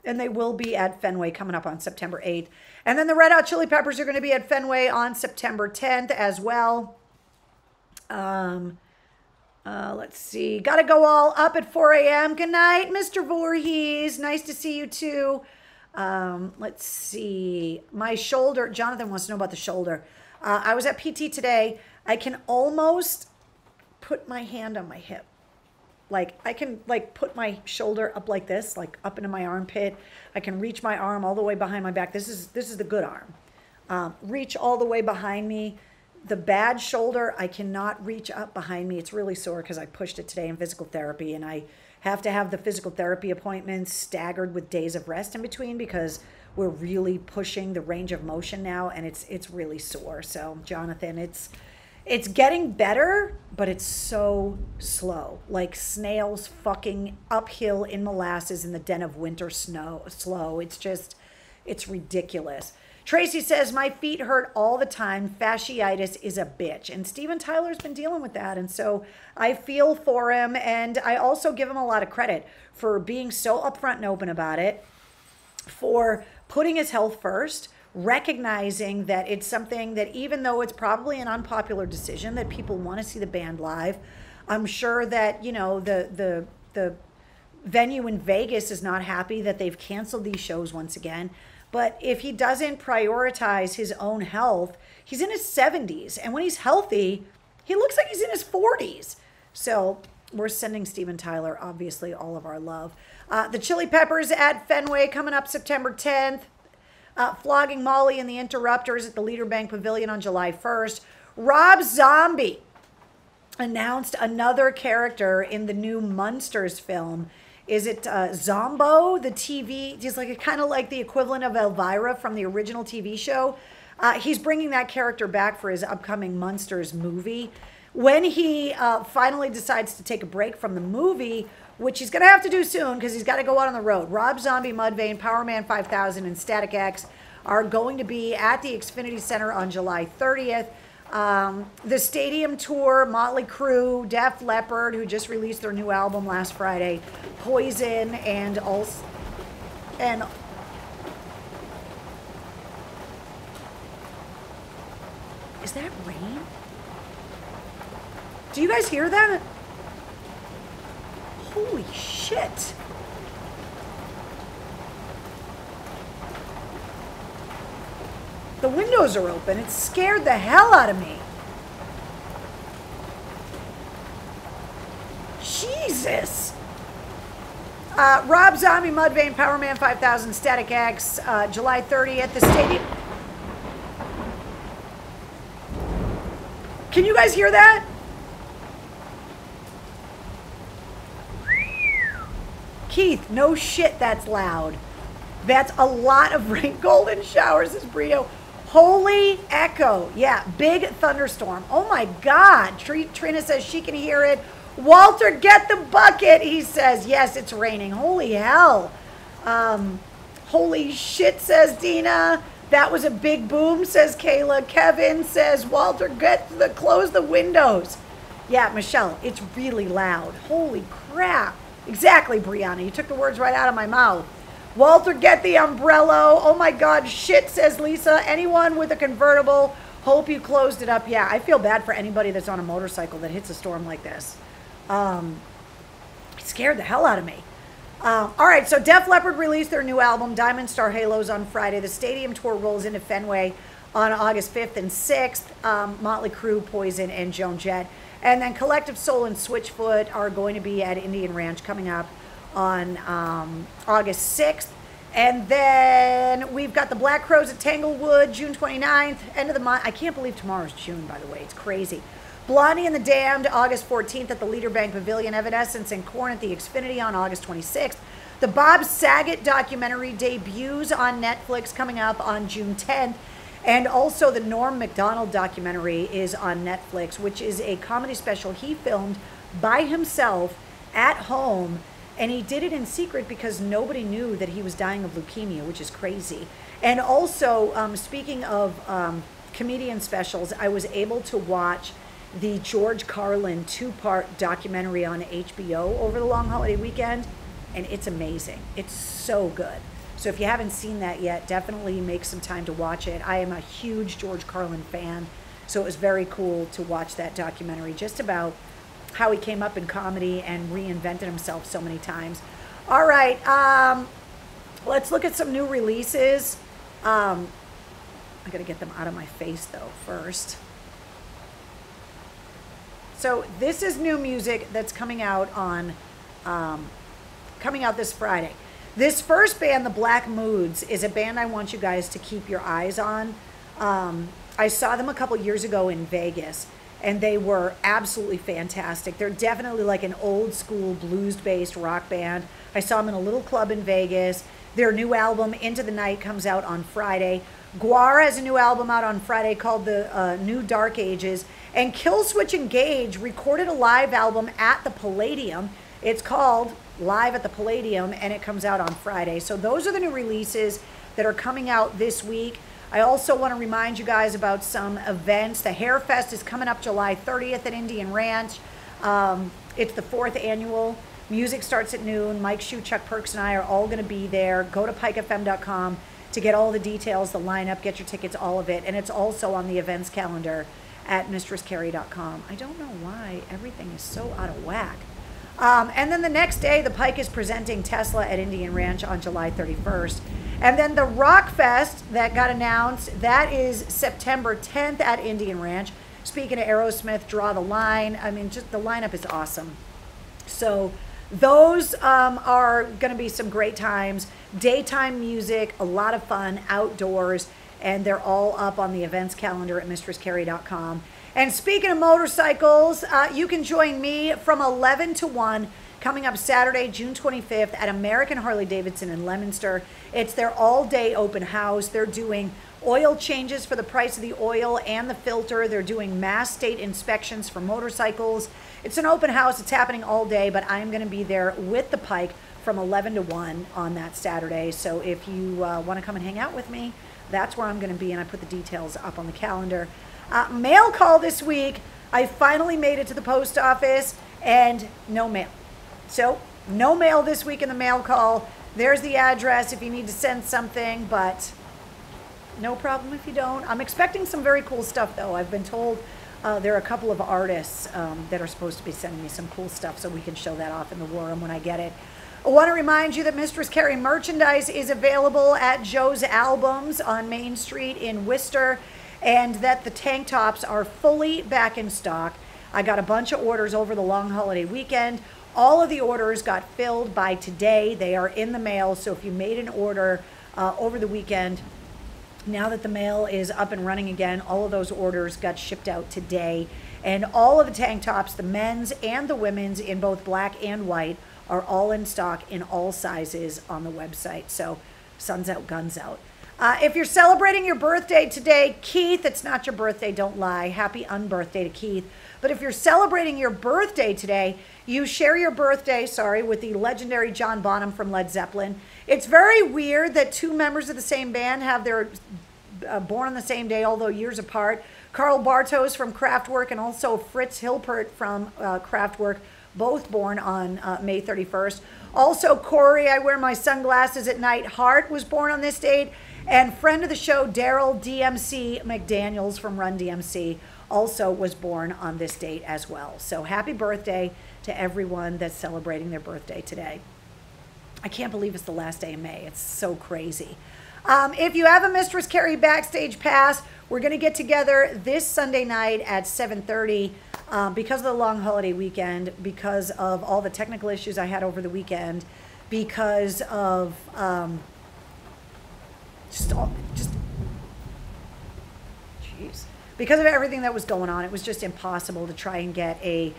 And they will be at Fenway coming up on September 8th. And then the Red Hot Chili Peppers are going to be at Fenway on September 10th as well. Let's see. Got to go all up at 4 a.m. Good night, Mr. Voorhees. Nice to see you too. Let's see. My shoulder. Jonathan wants to know about the shoulder. I was at PT today. I can almost put my hand on my hip. Like, I can, like, put my shoulder up like this, like up into my armpit. I can reach my arm all the way behind my back. This is the good arm. Reach all the way behind me. The bad shoulder, I cannot reach up behind me. It's really sore because I pushed it today in physical therapy, and I have to have the physical therapy appointments staggered with days of rest in between because we're really pushing the range of motion now, and it's really sore. So, Jonathan, it's getting better, but it's so slow. Like snails fucking uphill in molasses in the den of winter snow. Slow. It's ridiculous. Tracy says, my feet hurt all the time. Fasciitis is a bitch. And Steven Tyler's been dealing with that. And so I feel for him. And I also give him a lot of credit for being so upfront and open about it, for putting his health first, recognizing that it's something that, even though it's probably an unpopular decision, that people want to see the band live. I'm sure that, you know, the venue in Vegas is not happy that they've canceled these shows once again. But if he doesn't prioritize his own health, he's in his 70s. And when he's healthy, he looks like he's in his 40s. So we're sending Steven Tyler, obviously, all of our love. The Chili Peppers at Fenway coming up September 10th. Flogging Molly and the Interrupters at the Leader Bank Pavilion on July 1st. Rob Zombie announced another character in the new Munsters film. Is it Zombo, the TV? Just like kind of like the equivalent of Elvira from the original TV show. He's bringing that character back for his upcoming Munsters movie. When he finally decides to take a break from the movie, which he's going to have to do soon because he's got to go out on the road, Rob Zombie, Mudvayne, Power Man 5000, and Static X are going to be at the Xfinity Center on July 30th. The stadium tour, Motley Crue, Def Leppard, who just released their new album last Friday, Poison, and also, and is that rain? Do you guys hear that? Holy shit. The windows are open. It scared the hell out of me. Jesus. Rob Zombie, Mudvayne, Power Man 5000, Static X, July 30th, the stadium. Can you guys hear that? Keith, no shit, that's loud. That's a lot of rain. Golden showers, says Brio. Holy echo. Yeah, big thunderstorm. Oh my God. Trina says she can hear it. Walter, get the bucket, he says. Yes, it's raining. Holy hell. Holy shit, says Dina. That was a big boom, says Kayla. Kevin says, Walter, close the windows. Yeah, Michelle, it's really loud. Holy crap. Exactly, Brianna. You took the words right out of my mouth. Walter, get the umbrella. Oh my God, shit, says Lisa. Anyone with a convertible, hope you closed it up. Yeah, I feel bad for anybody that's on a motorcycle that hits a storm like this. It scared the hell out of me. All right, so Def Leppard released their new album, Diamond Star Halos, on Friday. The stadium tour rolls into Fenway on August 5th and 6th. Motley Crue, Poison, and Joan Jett. And then Collective Soul and Switchfoot are going to be at Indian Ranch coming up on August 6th. And then we've got the Black Crowes at Tanglewood, June 29th, end of the month. I can't believe tomorrow's June, by the way. It's crazy. Blondie and the Damned, August 14th at the Leader Bank Pavilion. Evanescence and Korn at the Xfinity on August 26th. The Bob Saget documentary debuts on Netflix coming up on June 10th. And also the Norm Macdonald documentary is on Netflix, which is a comedy special he filmed by himself at home. And he did it in secret because nobody knew that he was dying of leukemia, which is crazy. And also, speaking of comedian specials, I was able to watch the George Carlin 2-part documentary on HBO over the long holiday weekend. And it's amazing. It's so good. So if you haven't seen that yet, definitely make some time to watch it. I am a huge George Carlin fan, so it was very cool to watch that documentary just about how he came up in comedy and reinvented himself so many times. All right, let's look at some new releases. I gotta get them out of my face though first. So this is new music that's coming out on, coming out this Friday. This first band, the Black Moods, is a band I want you guys to keep your eyes on. I saw them a couple years ago in Vegas, and they were absolutely fantastic. They're definitely like an old school blues-based rock band. I saw them in a little club in Vegas. Their new album, Into the Night, comes out on Friday. Guar has a new album out on Friday called The New Dark Ages. And Killswitch Engage recorded a live album at the Palladium. It's called Live at the Palladium, and it comes out on Friday. So those are the new releases that are coming out this week. I also want to remind you guys about some events. The Hair Fest is coming up July 30th at Indian Ranch. It's the 4th annual. Music starts at noon. Mike Shue, Chuck Perks, and I are all going to be there. Go to pikefm.com to get all the details, the lineup, get your tickets, all of it. And it's also on the events calendar at mistresscarrie.com. I don't know why everything is so out of whack. And then the next day, the Pike is presenting Tesla at Indian Ranch on July 31st. And then the Rock Fest that got announced, that is September 10th at Indian Ranch. Speaking of Aerosmith, Draw the Line. I mean, just the lineup is awesome. So those are going to be some great times. Daytime music, a lot of fun, outdoors, and they're all up on the events calendar at mistresscarrie.com. And speaking of motorcycles, you can join me from 11 to 1 coming up Saturday, June 25th at American Harley Davidson in Leominster. It's their all-day open house. They're doing oil changes for the price of the oil and the filter. They're doing mass state inspections for motorcycles. It's an open house. It's happening all day, but I'm going to be there with the Pike from 11 to 1 on that Saturday. So if you want to come and hang out with me, that's where I'm going to be, and I put the details up on the calendar. Mail call this week. I finally made it to the post office, and no mail. So no mail this week in the mail call. There's the address if you need to send something, but no problem if you don't. I'm expecting some very cool stuff, though. I've been told there are a couple of artists that are supposed to be sending me some cool stuff, so we can show that off in the War Room when I get it. I want to remind you that Mistress Carrie merchandise is available at Joe's Albums on Main Street in Worcester, and that the tank tops are fully back in stock. I got a bunch of orders over the long holiday weekend. All of the orders got filled by today. They are in the mail, so if you made an order over the weekend, now that the mail is up and running again, all of those orders got shipped out today. And all of the tank tops, the men's and the women's in both black and white, are all in stock in all sizes on the website. So sun's out, guns out. If you're celebrating your birthday today, Keith, it's not your birthday, don't lie. Happy unbirthday to Keith. But if you're celebrating your birthday today, you share your birthday, with the legendary John Bonham from Led Zeppelin. It's very weird that two members of the same band have their born on the same day, although years apart. Carl Bartos from Kraftwerk and also Fritz Hilpert from Kraftwerk, both born on May 31st. Also, Corey, I wear my sunglasses at night, Hart was born on this date. And friend of the show, Daryl DMC McDaniels from Run DMC, also was born on this date as well. So happy birthday to everyone that's celebrating their birthday today. I can't believe it's the last day of May. It's so crazy. If you have a Mistress Carrie Backstage Pass, we're going to get together this Sunday night at 7:30 because of the long holiday weekend, because of all the technical issues I had over the weekend, because of because of everything that was going on. It was just impossible to try and get a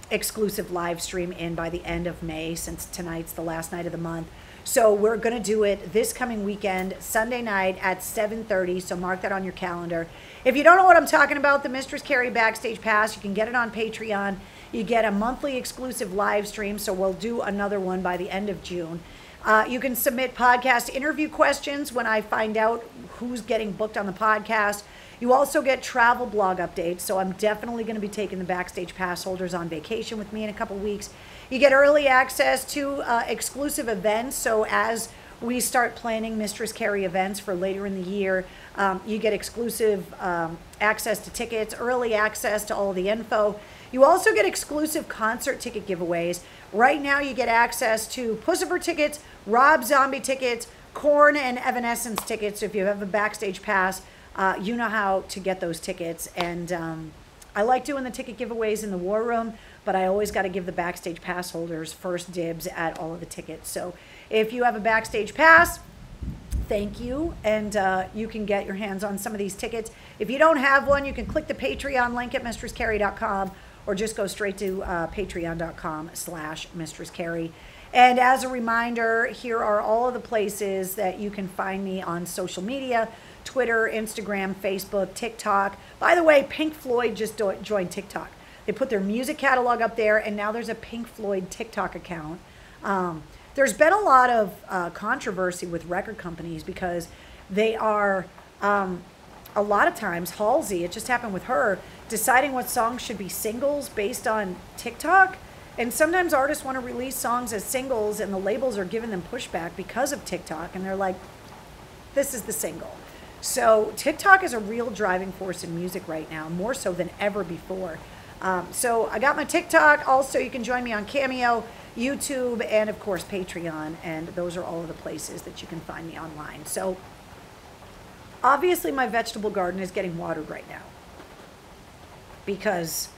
exclusive live stream in by the end of May, since tonight's the last night of the month. So we're going to do it this coming weekend, Sunday night at 7:30. So mark that on your calendar. If you don't know what I'm talking about, the Mistress Carrie Backstage Pass, you can get it on Patreon. You get a monthly exclusive live stream. So we'll do another one by the end of June. You can submit podcast interview questions when I find out who's getting booked on the podcast. You also get travel blog updates. So I'm definitely going to be taking the Backstage Pass holders on vacation with me in a couple weeks. You get early access to exclusive events. So as we start planning Mistress Carrie events for later in the year, you get exclusive access to tickets, early access to all the info. You also get exclusive concert ticket giveaways. Right now you get access to Pussifer tickets, Rob Zombie tickets, Korn and Evanescence tickets. So if you have a Backstage Pass, you know how to get those tickets. And I like doing the ticket giveaways in the War Room, but I always got to give the Backstage Pass holders first dibs at all of the tickets. So if you have a Backstage Pass, thank you. And you can get your hands on some of these tickets. If you don't have one, you can click the Patreon link at mistresscarrie.com or just go straight to patreon.com/mistresscarrie. And as a reminder, here are all of the places that you can find me on social media: Twitter, Instagram, Facebook, TikTok. By the way, Pink Floyd just joined TikTok. They put their music catalog up there, and now there's a Pink Floyd TikTok account. There's been a lot of controversy with record companies because they are, a lot of times, Halsey, it just happened with her, deciding what songs should be singles based on TikTok. And sometimes artists want to release songs as singles, and the labels are giving them pushback because of TikTok, and they're like, this is the single. So TikTok is a real driving force in music right now, more so than ever before. So I got my TikTok. Also, you can join me on Cameo, YouTube, and of course Patreon. And those are all of the places that you can find me online. So obviously my vegetable garden is getting watered right now because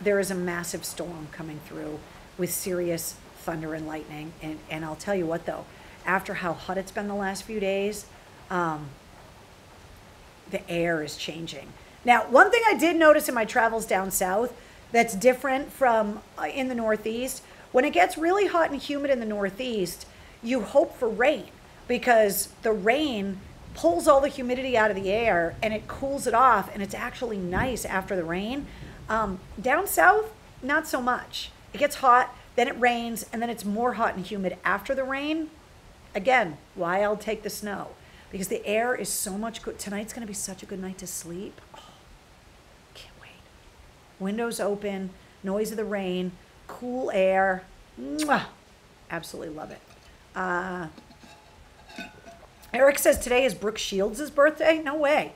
there is a massive storm coming through with serious thunder and lightning. And I'll tell you what though, after how hot it's been the last few days, the air is changing. Now, one thing I did notice in my travels down south that's different from in the Northeast, when it gets really hot and humid in the Northeast, you hope for rain because the rain pulls all the humidity out of the air and it cools it off, and it's actually nice after the rain. Down south, not so much. It gets hot, then it rains, and then it's more hot and humid after the rain. Again, why I'll take the snow, because the air is so much good. Tonight's going to be such a good night to sleep. Oh, can't wait. Windows open, noise of the rain, cool air. Mwah. Absolutely love it. Eric says today is Brooke Shields' birthday. No way.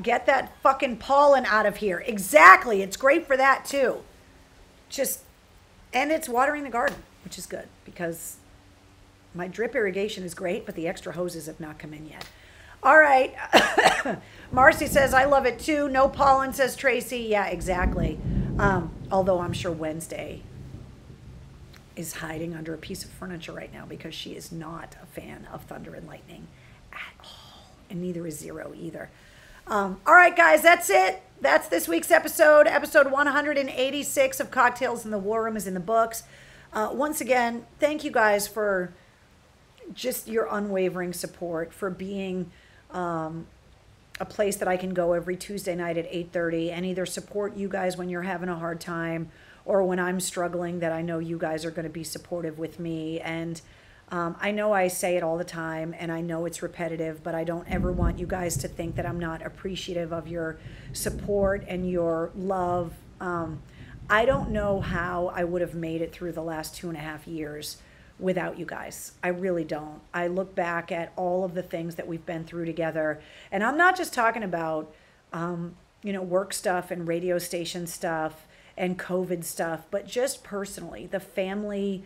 Get that fucking pollen out of here. Exactly. It's great for that too. And it's watering the garden, which is good because my drip irrigation is great, but the extra hoses have not come in yet. All right. Marcy says, I love it too. No pollen, says Tracy. Yeah, exactly. Although I'm sure Wednesday is hiding under a piece of furniture right now because she is not a fan of thunder and lightning at all. And neither is Zero either. All right, guys, that's it. That's this week's episode. Episode 186 of Cocktails in the War Room is in the books. Once again, thank you guys for just your unwavering support, for being a place that I can go every Tuesday night at 8:30 and either support you guys when you're having a hard time or when I'm struggling, that I know you guys are going to be supportive with me. And I know I say it all the time and I know it's repetitive, but I don't ever want you guys to think that I'm not appreciative of your support and your love. I don't know how I would have made it through the last 2.5 years without you guys. I really don't. I look back at all of the things that we've been through together, and I'm not just talking about, work stuff and radio station stuff and COVID stuff, but just personally, the family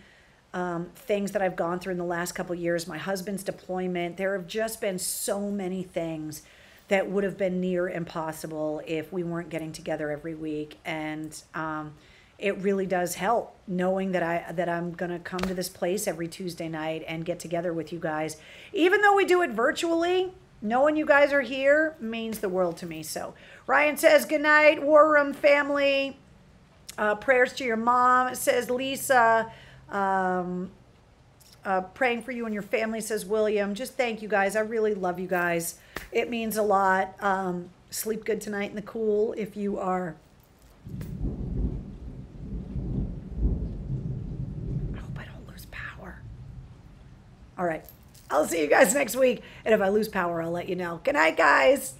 things that I've gone through in the last couple of years, my husband's deployment. There have just been so many things that would have been near impossible if we weren't getting together every week. And it really does help knowing that I'm going to come to this place every Tuesday night and get together with you guys. Even though we do it virtually, knowing you guys are here means the world to me. So Ryan says, good night, War Room family. Prayers to your mom, it says Lisa. Praying for you and your family, says William. Just thank you guys. I really love you guys. It means a lot. Sleep good tonight in the cool if you are. I hope I don't lose power. All right. I'll see you guys next week. And if I lose power, I'll let you know. Good night, guys.